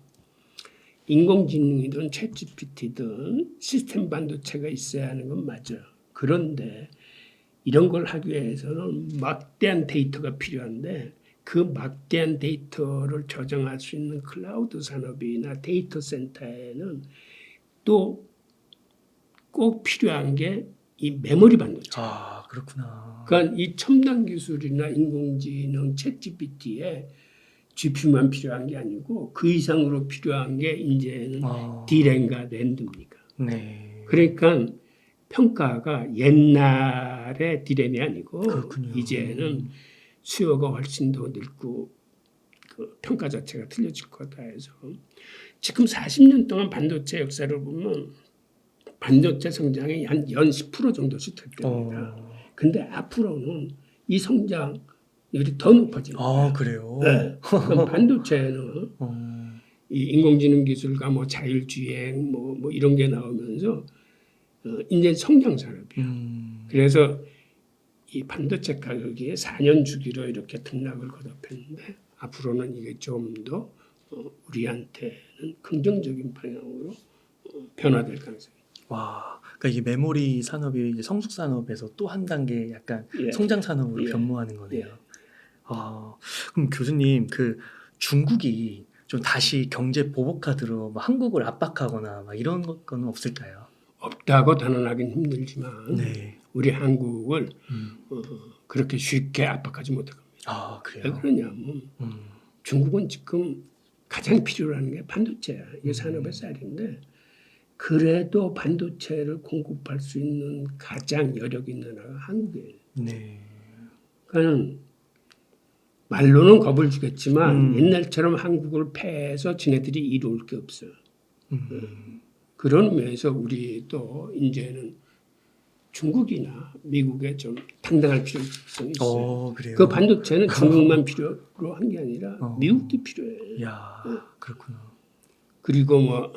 인공지능이든 챗GPT든 시스템 반도체가 있어야 하는 건 맞아요. 그런데 이런 걸 하기 위해서는 막대한 데이터가 필요한데 그 막대한 데이터를 저장할 수 있는 클라우드 산업이나 데이터 센터에는 또 꼭 필요한 게 이 메모리 반도체. 아, 그렇구나. 그러니까 이 첨단 기술이나 인공지능 챗GPT에 GPU만 필요한 게 아니고 그 이상으로 필요한 게 이제는 D램과 랜드입니까. 네. 그러니까 평가가 옛날의 D램이 아니고 그렇군요. 이제는 수요가 훨씬 더 늘고 그 평가 자체가 틀려질 거다 해서 지금 40년 동안 반도체 역사를 보면 반도체 성장이 한 연 10% 정도씩 됐답니다. 근데 앞으로는 이 성장률이 더 높아질 거예요. 그래요? 네. 그럼 반도체는 이 인공지능 기술과 뭐 자율주행 뭐 이런 게 나오면서 이제 성장 산업이에요. 그래서 이 반도체 가격이 4년 주기로 이렇게 등락을 거듭했는데 앞으로는 이게 좀 더 우리한테는 긍정적인 방향으로 변화될 가능성이. 와, 그러니까 이게 메모리 산업이 이제 성숙 산업에서 또 한 단계 약간 예. 성장 산업으로 예. 변모하는 거네요. 예. 그럼 교수님 그 중국이 좀 다시 경제 보복 카드로 뭐 한국을 압박하거나 막 이런 거는 없을까요? 없다고 단언하기는 힘들지만 네. 우리 한국을 그렇게 쉽게 압박하지 못할 겁니다. 아, 왜 그래요? 그러냐면 중국은 지금 가장 필요로 하는 게 반도체야. 이게 산업의 쌀인데 그래도 반도체를 공급할 수 있는 가장 여력 있는 나라가 한국이에요. 네. 그러니까 말로는 겁을 주겠지만 옛날처럼 한국을 패해서 지네들이 이루올 게 없어요. 그런 면에서 우리도 이제는 중국이나 미국에 좀 당당할 필요성이 있어요. 그래요? 그 반도체는 중국만 필요로 한 게 아니라 미국도 필요해요. 야, 그렇구나. 그리고 뭐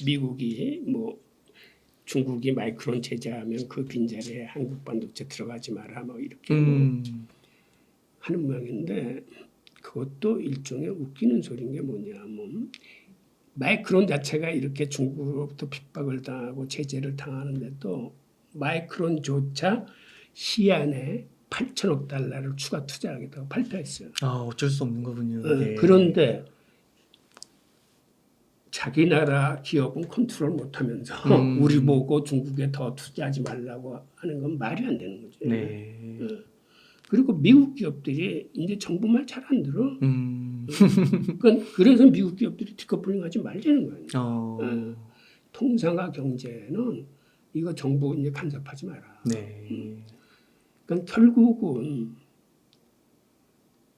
미국이 뭐 중국이 마이크론 제재하면 그 빈자리에 한국 반도체 들어가지 마라 뭐 이렇게 뭐 하는 모양인데 그것도 일종의 웃기는 소리인 게 뭐냐면 마이크론 자체가 이렇게 중국으로부터 핍박을 당하고 제재를 당하는데도 마이크론조차 시안에 8천억 달러를 추가 투자하겠다고 발표했어요. 어쩔 수 없는 거군요. 네. 그런데 자기 나라 기업은 컨트롤 못하면서 우리 보고 중국에 더 투자하지 말라고 하는 건 말이 안 되는 거죠. 네. 그리고 미국 기업들이 이제 정부 말 잘 안 들어. 그러니까 그래서 미국 기업들이 디커플링하지 말자는 거예요. 통상화 경제는 이거 정부 이제 간섭하지 마라. 네. 그러니까 결국은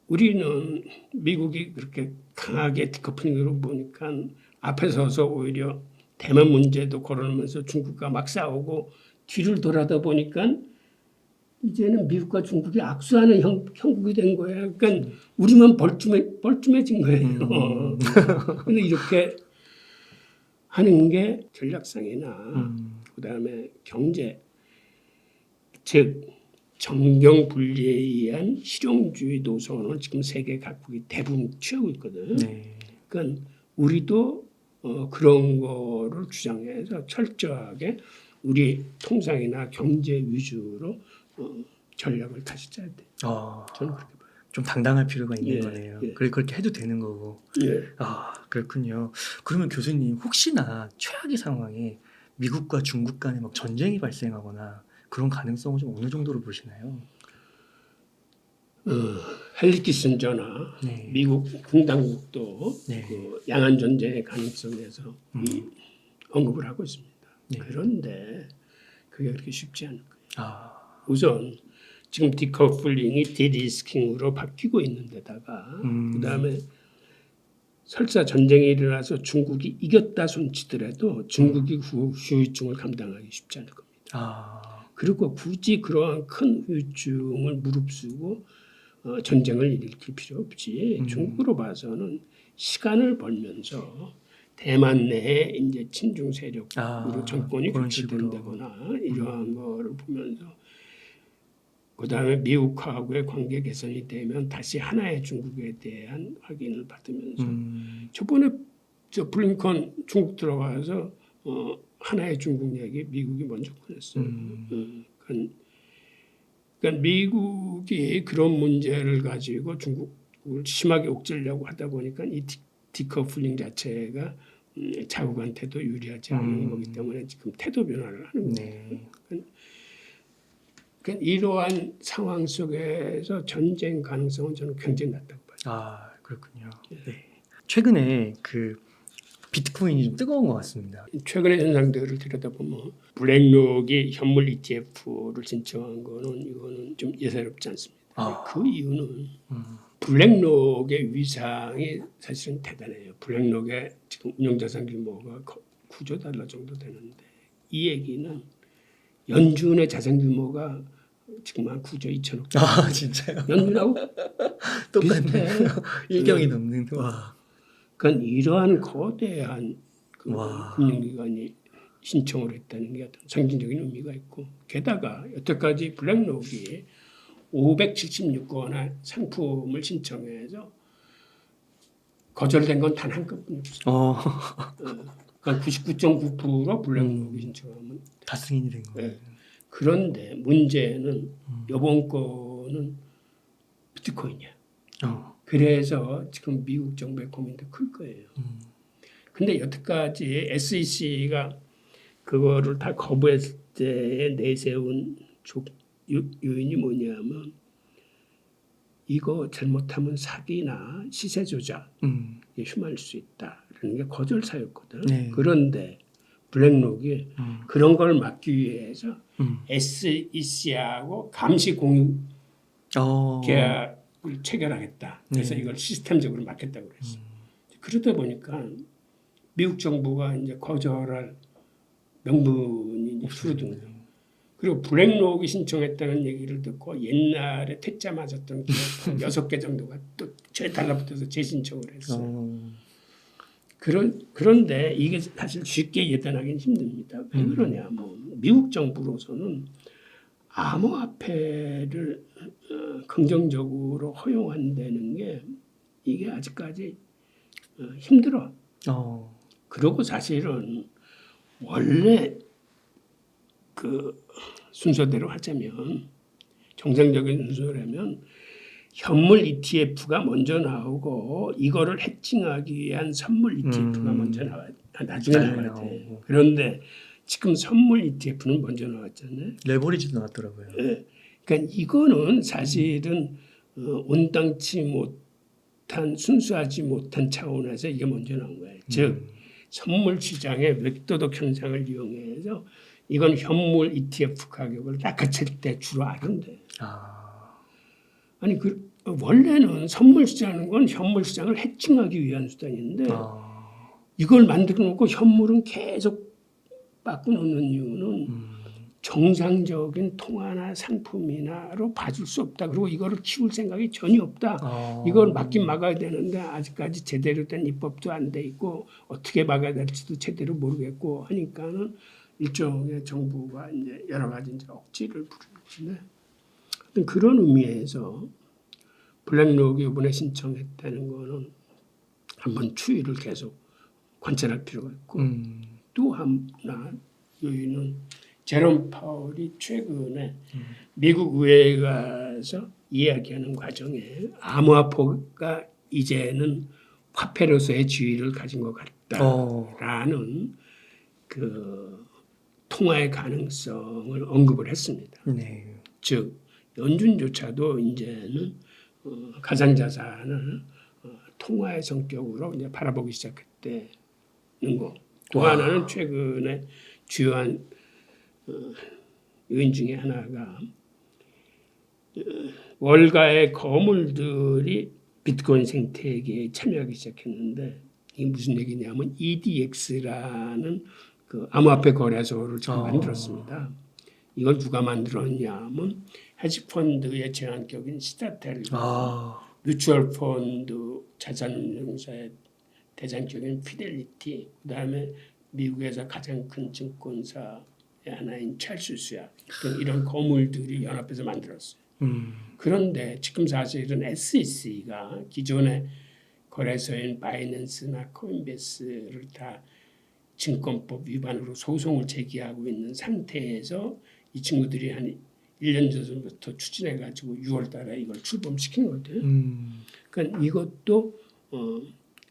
우리는 미국이 그렇게 강하게 디커플링으로 보니까 앞에 서서 오히려 대만 문제도 걸어놓으면서 중국과 막 싸우고 뒤를 돌아다 보니까 이제는 미국과 중국이 악수하는 형국이 된 거예요. 그러니까 우리만 벌쭘해진 거예요. 근데 이렇게 하는 게 전략상이나 그다음에 경제 즉 정경 분리에 의한 실용주의 노선을 지금 세계 각국이 대부분 취하고 있거든. 네. 그러니까 우리도 그런 거를 주장해서 철저하게 우리 통상이나 경제 위주로 전략을 다시 짜야 돼. 저는 그렇게 봐요. 좀 당당할 필요가 있는 예, 거네요. 예. 그렇게 해도 되는 거고. 예. 그렇군요. 그러면 교수님 혹시나 최악의 상황에 미국과 중국 간에 막 전쟁이 발생하거나 그런 가능성을 좀 어느 정도로 보시나요? 헨리 키신저나 네. 미국 공당국도 네. 그 양안 전쟁의 가능성에 대해서 언급을 하고 있습니다. 네. 그런데 그게 그렇게 쉽지 않을 거예요. 우선 지금 디커플링이 디리스킹으로 바뀌고 있는 데다가 그다음에 설사 전쟁이 일어나서 중국이 이겼다 손치더라도 중국이 후유증을 감당하기 쉽지 않을 겁니다. 아, 그리고 굳이 그러한 큰 후유증을 무릅쓰고 전쟁을 일으킬 필요 없지. 중국으로 봐서는 시간을 벌면서 대만 내에 이제 친중 세력으로 정권이 그런 식으로. 교체된다거나 이러한 거를 보면서 그다음에 미국하고의 관계 개선이 되면 다시 하나의 중국에 대한 확인을 받으면서 저번에 저 블링컨 중국 들어가서 하나의 중국 얘기 미국이 먼저 꺼냈어요. 그러니까 미국이 그런 문제를 가지고 중국을 심하게 옥죄려고 하다 보니까 이 디커플링 자체가 자국한테도 유리하지 않은 거기 때문에 지금 태도 변화를 하는 거예요. 네. 그러니까 이러한 상황 속에서 전쟁 가능성은 저는 굉장히 낮다고 봐요. 아, 그렇군요. 네. 최근에 그 비트코인이 좀 뜨거운 것 같습니다. 최근의 현상들을 들여다보면 블랙록이 현물 ETF를 신청한 거는 이거는 좀 예사롭지 않습니다. 그 이유는 블랙록의 위상이 사실은 대단해요. 블랙록의 지금 운용자산 규모가 9조 달러 정도 되는데 이 얘기는 연준의 자산 규모가 지금 한 9조 2천억. 아, 진짜요? 연준하고 똑같네. 비슷해. 일경이 넘는. 와. 그러니까 이러한 거대한 그 와. 금융기관이 신청을 했다는 게 어떤 상징적인 의미가 있고 게다가 여태까지 블랙록이 576건의 상품을 신청해서 거절된 건 단 한 건뿐이 없어요. 그러니까 99.9% 블랙록이 신청하면 다 승인이 된 거예요. 네. 그런데 문제는 이번 거는 비트코인이야. 그래서 지금 미국 정부의 고민도 클 거예요. 근데 여태까지 SEC가 그거를 다 거부했을 때에 내세운 요인이 뭐냐면 이거 잘못하면 사기나 시세 조작에 휘말릴 수 있다라는 게 거절사였거든. 네. 그런데 블랙록이 그런 걸 막기 위해서 SEC하고 감시 공유 계약을 체결하겠다. 그래서 이걸 시스템적으로 막겠다고 그랬어. 그러다 보니까 미국 정부가 이제 거절할 명분이 줄어든 거예요. 그리고 블랙록이 신청했다는 얘기를 듣고 옛날에 퇴짜 맞았던 기업 6개 정도가 또 저에 달라붙어서 재신청을 했어요. 그런데 이게 사실 쉽게 예단하기는 힘듭니다. 왜 그러냐면 미국 정부로서는 암호화폐를 긍정적으로 허용한다는 게 이게 아직까지 힘들어. 그리고 사실은 원래 그 순서대로 하자면 정상적인 순서라면 현물 ETF가 먼저 나오고 이거를 해칭하기 위한 선물 ETF가 먼저 나중에 나와야 돼. 그런데 지금 선물 ETF는 먼저 나왔잖아요. 레버리지도 나왔더라고요. 네. 그러니까 이거는 사실은 온당치 못한 순수하지 못한 차원에서 이게 먼저 나온 거예요. 즉 선물 시장의 웹도덕 현상을 이용해서 이건 현물 ETF 가격을 낚아챌 때 주로 알은데. 아니 원래는 선물 시장은 건 현물 시장을 해칭하기 위한 수단인데 이걸 만들어 놓고 현물은 계속 바꿔놓는 이유는 정상적인 통화나 상품이나로 봐줄 수 없다. 그리고 이거를 키울 생각이 전혀 없다. 이걸 막긴 막아야 되는데 아직까지 제대로 된 입법도 안 돼 있고 어떻게 막아야 될지도 제대로 모르겠고 하니까는 일종의 정부가 이제 여러 가지 이제 억지를 부리는데 그런 의미에서 블랙록이 이번에 신청했다는 거는 한번 추이를 계속 관찰할 필요가 있고 또 하나 요인은 제롬 파월이 최근에 미국 의회에 가서 이야기하는 과정에 암호화폐가 이제는 화폐로서의 지위를 가진 것 같다라는 그 통화의 가능성을 언급을 했습니다. 네. 즉 연준조차도 이제는 가상자산을 통화의 성격으로 이제 바라보기 시작했다는 거. 또 하나는 최근에 주요한 요인 중에 하나가 월가의 거물들이 비트코인 생태계에 참여하기 시작했는데 이게 무슨 얘기냐면 EDX라는 그 암호화폐 거래소를 지금 만들었습니다. 이걸 누가 만들었냐면 헤지펀드의 제한격인 시타텔, 뮤추얼 펀드 자산운용사의 대장격인 피델리티, 그다음에 미국에서 가장 큰 증권사의 하나인 찰스 수약 등 이런 거물들이 연합해서 만들었어요. 그런데 지금 사실은 SEC가 기존의 거래소인 바이낸스나 코인베이스를 다 증권법 위반으로 소송을 제기하고 있는 상태에서 이 친구들이 한 1년 전부터 추진해가지고 6월 달에 이걸 출범시킨 거거든요. 그러니까 이것도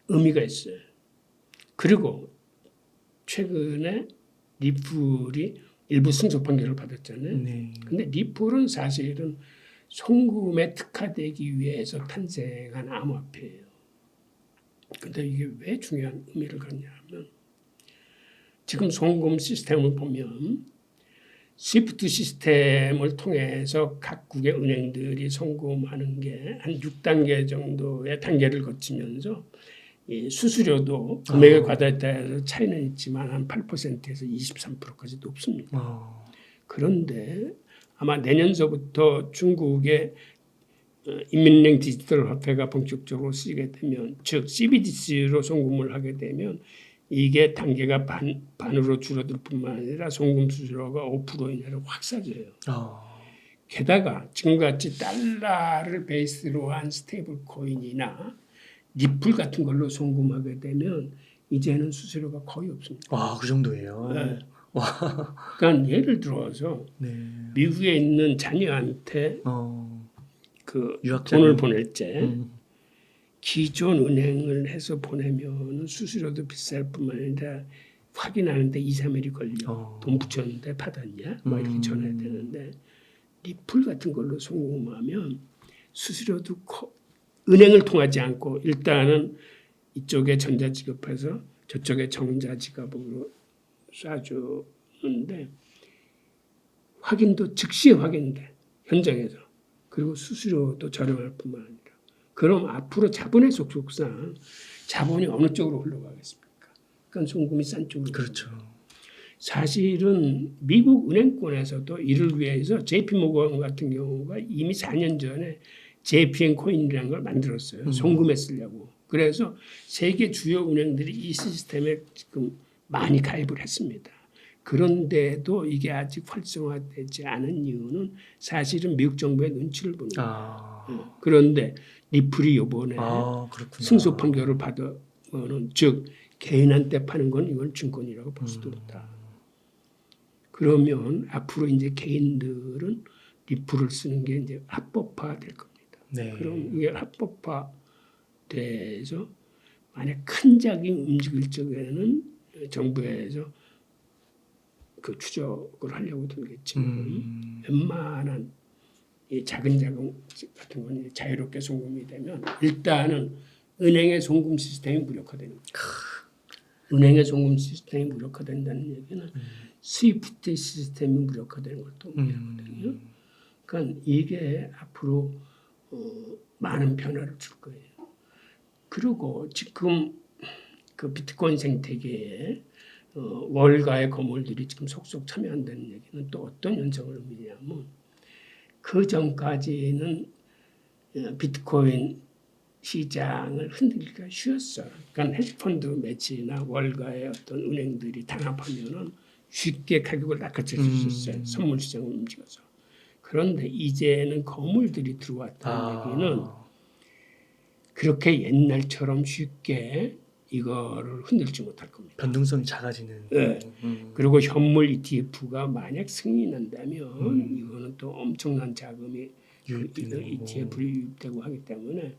의미가 있어요. 그리고 최근에 리플이 일부 승소 판결을 받았잖아요. 네. 근데 리플은 사실은 송금에 특화되기 위해서 탄생한 암호화폐예요. 근데 이게 왜 중요한 의미를 갖냐면 지금 송금 시스템을 보면 스위프트 시스템을 통해서 각국의 은행들이 송금하는 게 한 6단계 정도의 단계를 거치면서 이 수수료도 금액에 과다에 따라서 차이는 있지만 한 8%에서 23%까지 높습니다. 그런데 아마 내년서부터 중국의 인민은행 디지털 화폐가 본격적으로 쓰이게 되면, 즉 CBDC로 송금을 하게 되면 이게 단계가 반으로 줄어들 뿐만 아니라 송금 수수료가 5% 이내로 확 싸져요. 게다가 지금같이 달러를 베이스로 한 스테이블 코인이나 리플 같은 걸로 송금하게 되면 이제는 수수료가 거의 없습니다. 그 정도예요. 네. 그러니까 예를 들어서 미국에 있는 자녀한테 그 돈을 보낼 때 기존 은행을 해서 보내면 수수료도 비쌀 뿐만 아니라 확인하는데 2, 3일이 걸려. 돈 붙였는데 받았냐? 막 이렇게 전해야 되는데 리플 같은 걸로 송금하면 수수료도 은행을 통하지 않고 일단은 이쪽에 전자지급해서 저쪽에 정자지급으로 쏴주는데 확인도 즉시 확인돼. 현장에서. 그리고 수수료도 저렴할 뿐만 아니라. 그럼 앞으로 자본의 속속상 자본이 어느 쪽으로 흘러가겠습니까? 그러니까 송금이 싼 쪽으로. 그렇죠. 사실은 미국 은행권에서도 이를 위해서 JP모건 같은 경우가 이미 4년 전에 JPN 코인이라는 걸 만들었어요. 송금에 쓰려고. 그래서 세계 주요 은행들이 이 시스템에 지금 많이 가입을 했습니다. 그런데도 이게 아직 활성화되지 않은 이유는 사실은 미국 정부의 눈치를 보는 거예요. 그런데 리플이 이번에 승소 판결을 받으면, 즉 개인한테 파는 건 이건 증권이라고 볼 수도 없다. 그러면 앞으로 이제 개인들은 리플을 쓰는 게 이제 합법화될 겁니다. 그럼 이게 합법화돼서 만약 큰 자금이 움직일 적에는 정부에서 그 추적을 하려고 들겠지만 웬만한 이 작은 자금 같은 건 자유롭게 송금이 되면 일단은 은행의 송금 시스템이 무력화되는 거죠. 은행의 송금 시스템이 무력화된다는 얘기는 스위프트 시스템이 무력화되는 것도 의미하거든요. 그러니까 이게 앞으로 많은 변화를 줄 거예요. 그리고 지금 그 비트코인 생태계에 월가의 거물들이 지금 속속 참여한다는 얘기는 또 어떤 현상을 의미냐면 그 전까지는 비트코인 시장을 흔들기가 쉬웠어. 그러니까 헤지펀드 매치나 월가의 어떤 은행들이 단합하면은 쉽게 가격을 낚아챌 수 있었어요. 선물 시장을 움직여서. 그런데 이제는 거물들이 들어왔다는 얘기는 그렇게 옛날처럼 쉽게 이거를 흔들지 못할 겁니다. 변동성이 작아지는. 그리고 현물 ETF가 만약 승인이 난다면 이거는 또 엄청난 자금이 ETF로 유입되고 하기 때문에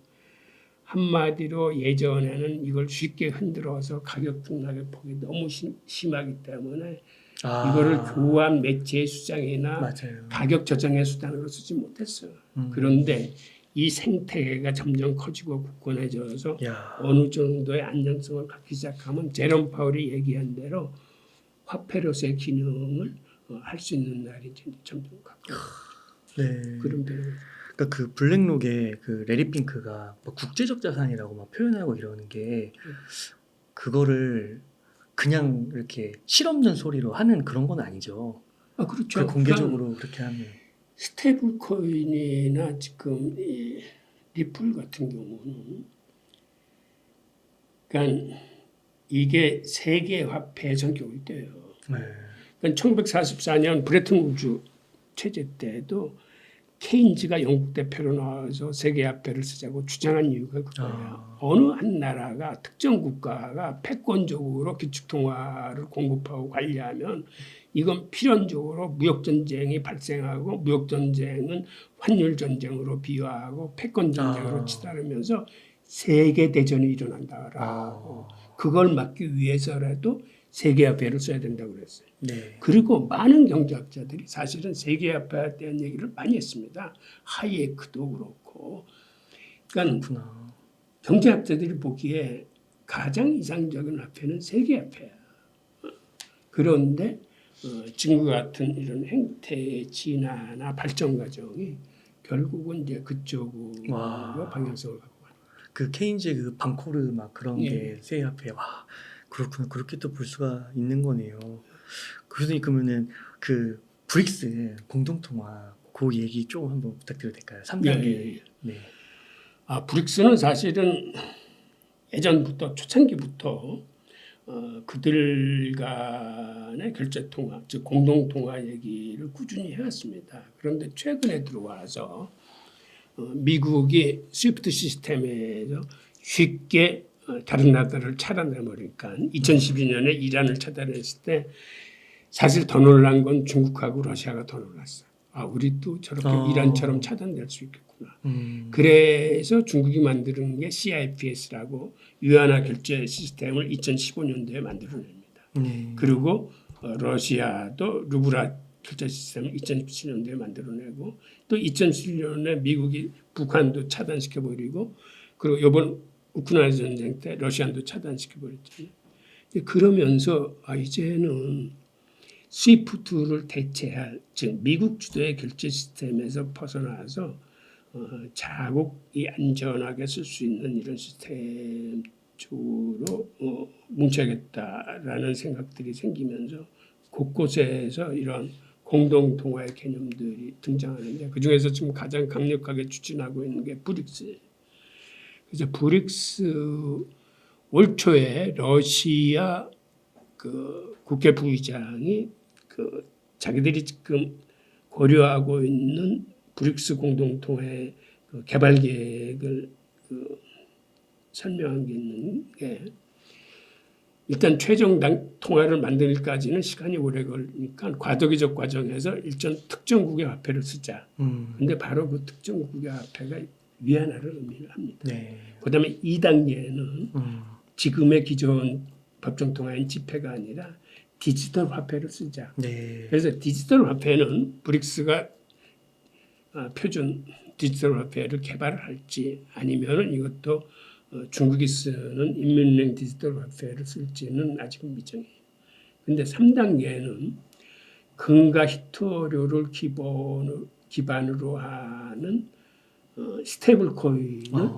한마디로 예전에는 이걸 쉽게 흔들어서 가격 등락의 폭이 너무 심하기 때문에 이거를 교환 매체 수장이나 가격 조정의 수단으로 쓰지 못했어요. 그런데 이 생태계가 점점 커지고 굳건해져서 어느 정도의 안정성을 갖기 시작하면 제롬 파월이 얘기한 대로 화폐로서의 기능을 할 수 있는 날이 점점 가까워요. 그런 변화가 그러니까 그 블랙록의 그 레리 핑크가 뭐 국제적 자산이라고 막 표현하고 이러는 게 그거를 그냥 이렇게 실없는 소리로 하는 그런 건 아니죠. 아, 그 그렇죠. 공개적으로 그렇게 하면. 스테이블 코인이나 지금 이 리플 같은 경우는 그러니까 이게 세계 화폐 성격이 돼요. 네. 그러니까 1944년 브레튼 우즈 체제 때도 케인즈가 영국 대표로 나와서 세계 화폐를 쓰자고 주장한 이유가 그거예요. 어느 한 나라가 특정 국가가 패권적으로 기축통화를 공급하고 관리하면 이건 필연적으로 무역 전쟁이 발생하고 무역 전쟁은 환율 전쟁으로 비화하고 패권 전쟁으로 치달으면서 세계 대전이 일어난다라고 그걸 막기 위해서라도 세계 화폐를 써야 된다고 그랬어요. 네. 그리고 많은 경제학자들이 사실은 세계화폐에 대한 얘기를 많이 했습니다. 하이에크도 그렇고. 그러니까 그렇구나. 경제학자들이 보기에 가장 이상적인 화폐는 세계화폐야. 그런데 지금과 같은 이런 행태의 진화나 발전 과정이 결국은 이제 그쪽으로 와. 방향성을 갖고 가는 그 케인즈 그 방코르 막 그런 예. 게 세계 화폐 와 그렇구나 그렇게 또 볼 수가 있는 거네요. 교수님 그러면은 그 브릭스 공동통화 그 얘기 좀 한번 부탁드려도 될까요? 3단계. 예. 네. 아, 브릭스는 사실은 예전부터 초창기부터 그들 간의 결제 통화, 즉 공동 통화 얘기를 꾸준히 해왔습니다. 그런데 최근에 들어와서 미국이 스위프트 시스템에서 쉽게 다른 나라를 차단해 버리니까 2012년에 이란을 차단했을 때 사실 더 놀란 건 중국하고 러시아가 더 놀랐어요. 아, 우리도 저렇게 이란처럼 차단될 수 있겠구나. 그래서 중국이 만드는 게 CIPS라고 유한화 결제 시스템을 2015년도에 만들어냅니다. 그리고 러시아도 루블라 결제 시스템을 2017년도에 만들어내고 또 2017년에 미국이 북한도 차단시켜버리고 그리고 이번 우크라이나 전쟁 때 러시아도 차단시켜버렸잖아요. 그러면서 이제는 스위프트를 대체할 즉 미국 주도의 결제 시스템에서 벗어나서 자국이 안전하게 쓸 수 있는 이런 시스템 쪽으로 뭉쳐야겠다라는 생각들이 생기면서 곳곳에서 이런 공동 통화의 개념들이 등장하는데 그중에서 지금 가장 강력하게 추진하고 있는 게 브릭스예요. 그래서 브릭스 올 초에 러시아 그 국회 부의장이 그 자기들이 지금 고려하고 있는 브릭스 공동통화의 그 개발 계획을 설명한 게 있는 게 일단 최종 통화를 만들기까지는 시간이 오래 걸리니까 과도기적 과정에서 일정 특정국의 화폐를 쓰자. 근데 바로 그 특정국의 화폐가 위안화를 의미를 합니다. 네. 그다음에 2단계는 지금의 기존 법정 통화인 지폐가 아니라 디지털 화폐를 쓰자. 네. 그래서 디지털 화폐는 브릭스가 표준 디지털 화폐를 개발을 할지 아니면은 이것도 중국이 쓰는 인민은행 디지털 화폐를 쓸지는 아직 미정이에요. 근데 3단계는 금과 희토류를 기반으로 하는 스테이블 코인을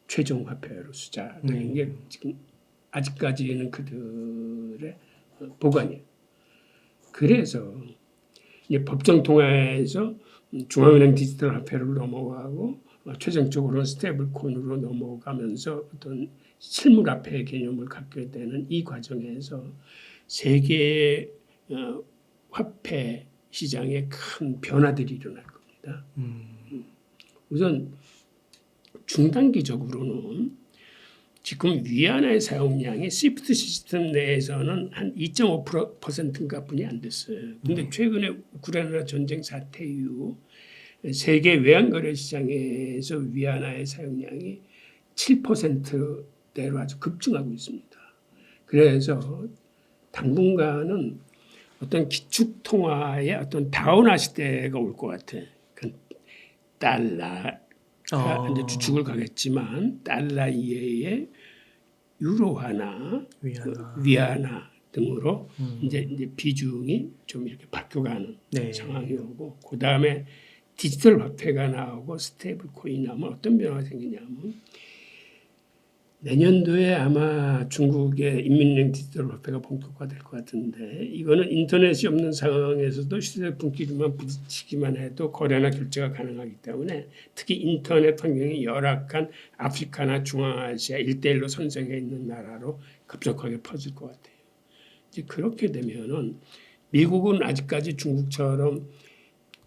최종 화폐로 쓰자는 게 지금 아직까지는 그들의 보관이에요. 그래서 이제 법정 통화에서 중앙은행 디지털 화폐로 넘어가고 최종적으로 스테이블 코인으로 넘어가면서 어떤 실물 화폐의 개념을 갖게 되는 이 과정에서 세계 화폐 시장에 큰 변화들이 일어날 겁니다. 우선 중단기적으로는 지금 위안화의 사용량이 스위프트 시스템 내에서는 한 2.5%인가 뿐이 안 됐어요. 근데 최근에 우크라이나 전쟁 사태 이후 세계 외환거래 시장에서 위안화의 사용량이 7%대로 아주 급증하고 있습니다. 그래서 당분간은 어떤 기축통화의 어떤 다운화 시대가 올 것 같아요. 그러니까 달러가 이제 주축을 가겠지만 달러 이외에 유로화나 위안화 등으로 이제 비중이 좀 이렇게 바뀌어가는 상황이 오고 그 다음에 디지털 화폐가 나오고 스테이블 코인이 나오면 어떤 변화가 생기냐면 내년도에 아마 중국의 인민은행 디지털 화폐가 본격화될 것 같은데 이거는 인터넷이 없는 상황에서도 휴대폰끼리만 부딪히기만 해도 거래나 결제가 가능하기 때문에 특히 인터넷 환경이 열악한 아프리카나 중앙아시아 1대1로 선정해 있는 나라로 급속하게 퍼질 것 같아요. 이제 그렇게 되면은 미국은 아직까지 중국처럼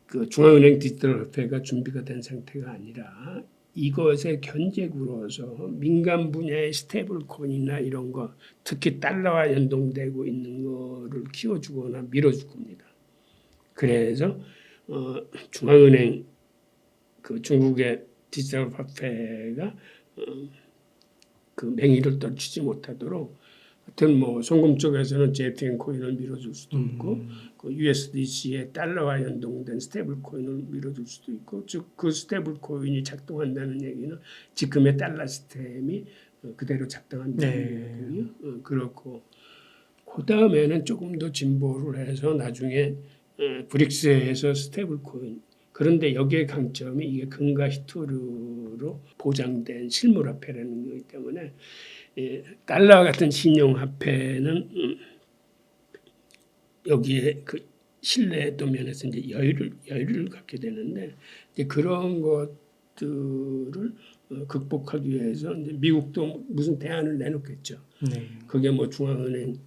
그 중앙은행 디지털 화폐가 준비가 된 상태가 아니라 이것의 견제구로서 민간 분야의 스테이블 코인이나 이런 거 특히 달러와 연동되고 있는 거를 키워주거나 밀어줄 겁니다. 그래서 중앙은행 그 중국의 디지털 화폐가 그 맹위를 떨치지 못하도록 하여튼 뭐 송금 쪽에서는 JPM 코인을 밀어줄 수도 있고 그 USDC의 달러와 연동된 스테이블 코인을 밀어줄 수도 있고 즉 그 스테이블 코인이 작동한다는 얘기는 지금의 달러 시스템이 그대로 작동한다는 얘기거든요. 그렇고 그 다음에는 조금 더 진보를 해서 나중에 브릭스에서 스테이블 코인 그런데 여기에 강점이 이게 금과 희토류로 보장된 실물화폐라는 거기 때문에 달러와 같은 신용화폐는 여기에 그 신뢰도 면에서 이제 여유를 갖게 되는데 이제 그런 것들을 극복하기 위해서 이제 미국도 무슨 대안을 내놓겠죠. 네. 그게 뭐 중앙은행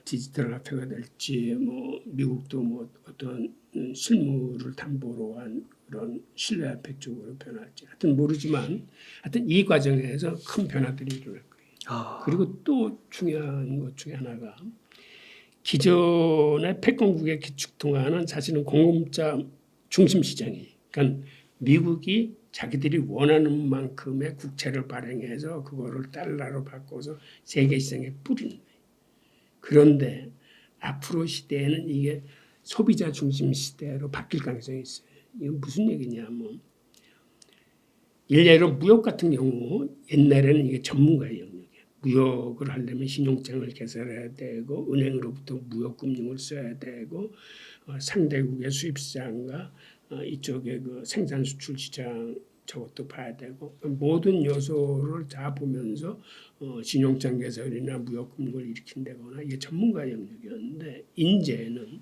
디지털 화폐가 될지 뭐 미국도 뭐 어떤 실물을 담보로 한 그런 신뢰화폐 쪽으로 변할지 하여튼 모르지만 하여튼 이 과정에서 큰 변화들이 일어날 거예요. 그리고 또 중요한 것 중에 하나가 기존의 패권국의 기축통화는 사실은 공급자 중심 시장이에요. 그러니까 미국이 자기들이 원하는 만큼의 국채를 발행해서 그거를 달러로 바꿔서 세계 시장에 뿌리는 거예요. 그런데 앞으로 시대에는 이게 소비자 중심 시대로 바뀔 가능성이 있어요. 이건 무슨 얘기냐면 일례로 무역 같은 경우 옛날에는 이게 전문가의 영역이에요. 무역을 하려면 신용장을 개설해야 되고 은행으로부터 무역금융을 써야 되고 상대국의 수입시장과 이쪽에 그 생산 수출 시장 저것도 봐야 되고 모든 요소를 다 보면서 신용장 개설이나 무역금융을 일으킨다거나 이게 전문가의 영역이었는데 이제는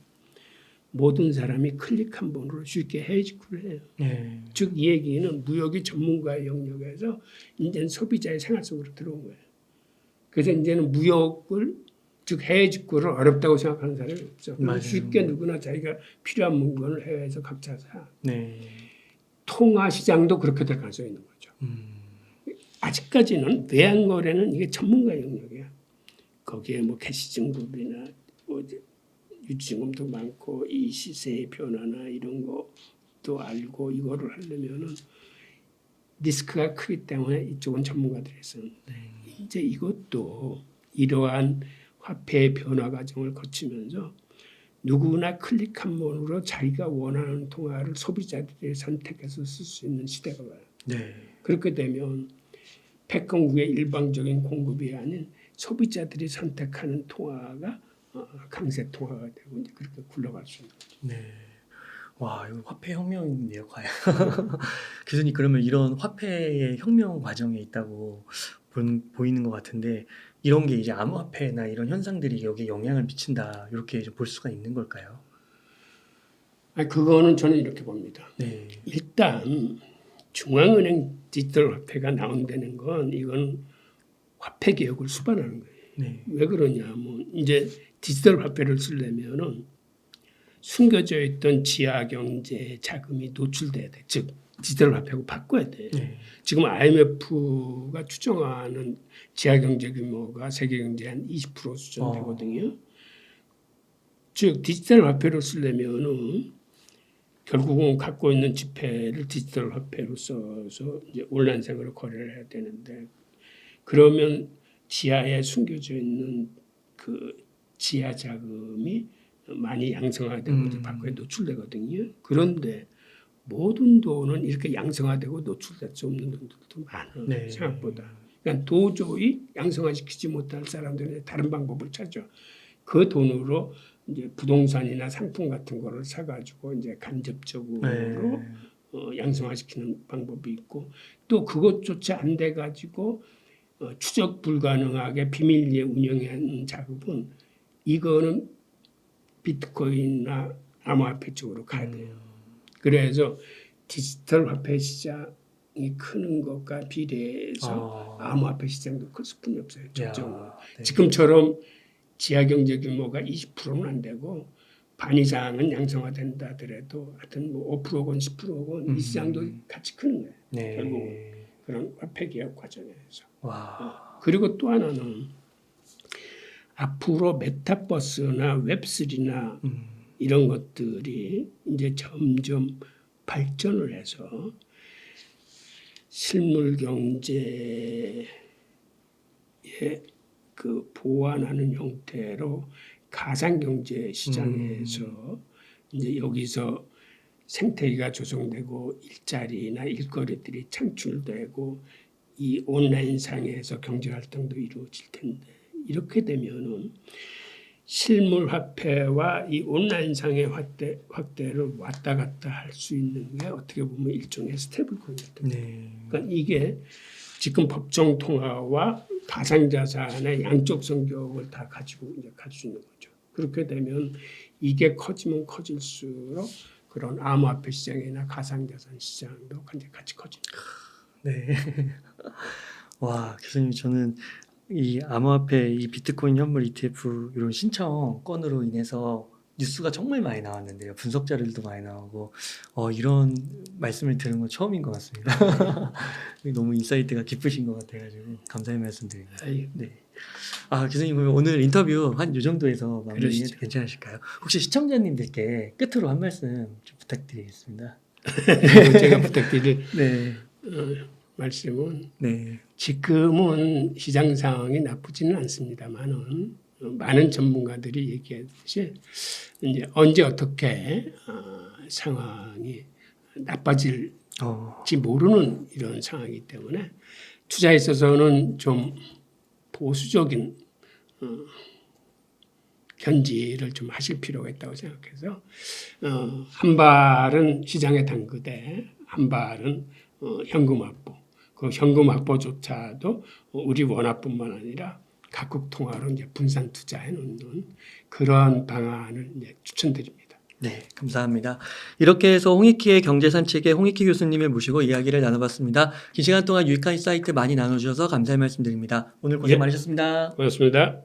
모든 사람이 클릭 한 번으로 쉽게 해지구를 해요. 네. 즉 이 얘기는 무역이 전문가의 영역에서 이제는 소비자의 생활 속으로 들어온 거예요. 그래서 이제는 무역을 즉 해외 직구를 어렵다고 생각하는 사람이 없죠. 쉽게 누구나 자기가 필요한 물건을 해외에서 각자 사. 네. 통화 시장도 그렇게 될 가능성이 있는 거죠. 아직까지는 외환 거래는 이게 전문가 영역이야. 거기에 뭐 캐시 증급이나 뭐 유지증금도 많고 이 시세의 변화나 이런 것도 알고 이거를 하려면은 리스크가 크기 때문에 이쪽은 전문가들이 있었는데 이제 이것도 이러한 화폐의 변화 과정을 거치면서 누구나 클릭 한 번으로 자기가 원하는 통화를 소비자들이 선택해서 쓸 수 있는 시대가 와요. 네. 그렇게 되면 패권국의 일방적인 공급이 아닌 소비자들이 선택하는 통화가 강세 통화가 되고 이제 그렇게 굴러갈 수 있는 거죠. 네. 와, 이거 화폐 혁명인데요, 과연. 교수님 그러면 이런 화폐의 혁명 과정에 있다고 보이는 것 같은데 이런 게 이제 암호화폐나 이런 현상들이 여기에 영향을 미친다 이렇게 좀 볼 수가 있는 걸까요? 아니, 그거는 저는 이렇게 봅니다. 네. 일단 중앙은행 디지털 화폐가 나온다는 건 이건 화폐 개혁을 수반하는 거예요. 네. 왜 그러냐면 이제 디지털 화폐를 쓰려면은 숨겨져 있던 지하 경제 자금이 노출돼야 돼. 즉 디지털 화폐고 바꿔야 돼. 네. 지금 IMF가 추정하는 지하 경제 규모가 세계 경제 한 20% 수준 되거든요. 즉 디지털 화폐를 쓰려면은 결국은 갖고 있는 지폐를 디지털 화폐로 써서 이제 온라인상으로 거래를 해야 되는데 그러면 지하에 숨겨져 있는 그 지하 자금이 많이 양성화되고 밖에 노출되거든요. 그런데 모든 돈은 이렇게 양성화되고 노출될 수 없는 돈들도 많아요. 네. 생각보다. 그러니까 도저히 양성화시키지 못할 사람들은 다른 방법을 찾죠. 그 돈으로 이제 부동산이나 상품 같은 거를 사가지고 이제 간접적으로 네. 양성화시키는 방법이 있고 또 그것조차 안 돼 가지고 추적 불가능하게 비밀리에 운영하는 작업은 이거는 비트코인이나 암호화폐 쪽으로 가야 돼요. 그래서 디지털 화폐 시장이 크는 것과 비례해서 암호화폐 시장도 클 수뿐이 없어요. 적정으로. 네. 지금처럼 지하 경제 규모가 20%는 안 되고 반 이상은 양성화된다 하더라도 하여튼 뭐 5%건 10%건 이 시장도 같이 크는 거예요. 네. 결국 그런 화폐 개혁 과정에서. 와. 그리고 또 하나는 앞으로 메타버스나 웹3나 이런 것들이 이제 점점 발전을 해서 실물 경제에 그 보완하는 형태로 가상 경제 시장에서 이제 여기서 생태계가 조성되고 일자리나 일거리들이 창출되고 이 온라인 상에서 경제 활동도 이루어질 텐데 이렇게 되면은 실물 화폐와 이 온라인 상의 확대를 왔다 갔다 할 수 있는 게 어떻게 보면 일종의 스테이블 코인 같은 거예요. 네. 그러니까 이게 지금 법정 통화와 가상 자산의 양적 성격을 다 가지고 이제 갈 수 있는 거죠. 그렇게 되면 이게 커지면 커질수록 그런 암호화폐 시장이나 가상 자산 시장도 같이 커집니다. 네. 와, 교수님, 저는 이 암호화폐, 이 비트코인 현물 ETF 이런 신청 건으로 인해서 뉴스가 정말 많이 나왔는데요. 분석 자료들도 많이 나오고, 이런 말씀을 들은 건 처음인 것 같습니다. 너무 인사이트가 깊으신 것 같아가지고 감사의 말씀드립니다. 아유, 네. 아, 교수님, 그러면 오늘 인터뷰 한 요 정도에서 마무리해도 그러시죠. 괜찮으실까요? 혹시 시청자님들께 끝으로 한 말씀 좀 부탁드리겠습니다. 제가 부탁드릴 네. 말씀은 네. 지금은 시장 상황이 나쁘지는 않습니다만은 많은 전문가들이 얘기하듯이 이제 언제 어떻게 상황이 나빠질지 모르는 이런 상황이기 때문에 투자에 있어서는 좀 보수적인 견지를 좀 하실 필요가 있다고 생각해서 한 발은 시장에 담그되 한 발은 현금 확보. 그 현금 확보조차도 우리 원화뿐만 아니라 각국 통화로 이제 분산 투자해 놓는 그런 방안을 이제 추천드립니다. 네, 감사합니다. 이렇게 해서 홍익희의 경제산책의 홍익희 교수님을 모시고 이야기를 나눠봤습니다. 긴 시간 동안 유익한 사이트 많이 나눠주셔서 감사의 말씀드립니다. 오늘 고생 예. 많으셨습니다. 고맙습니다.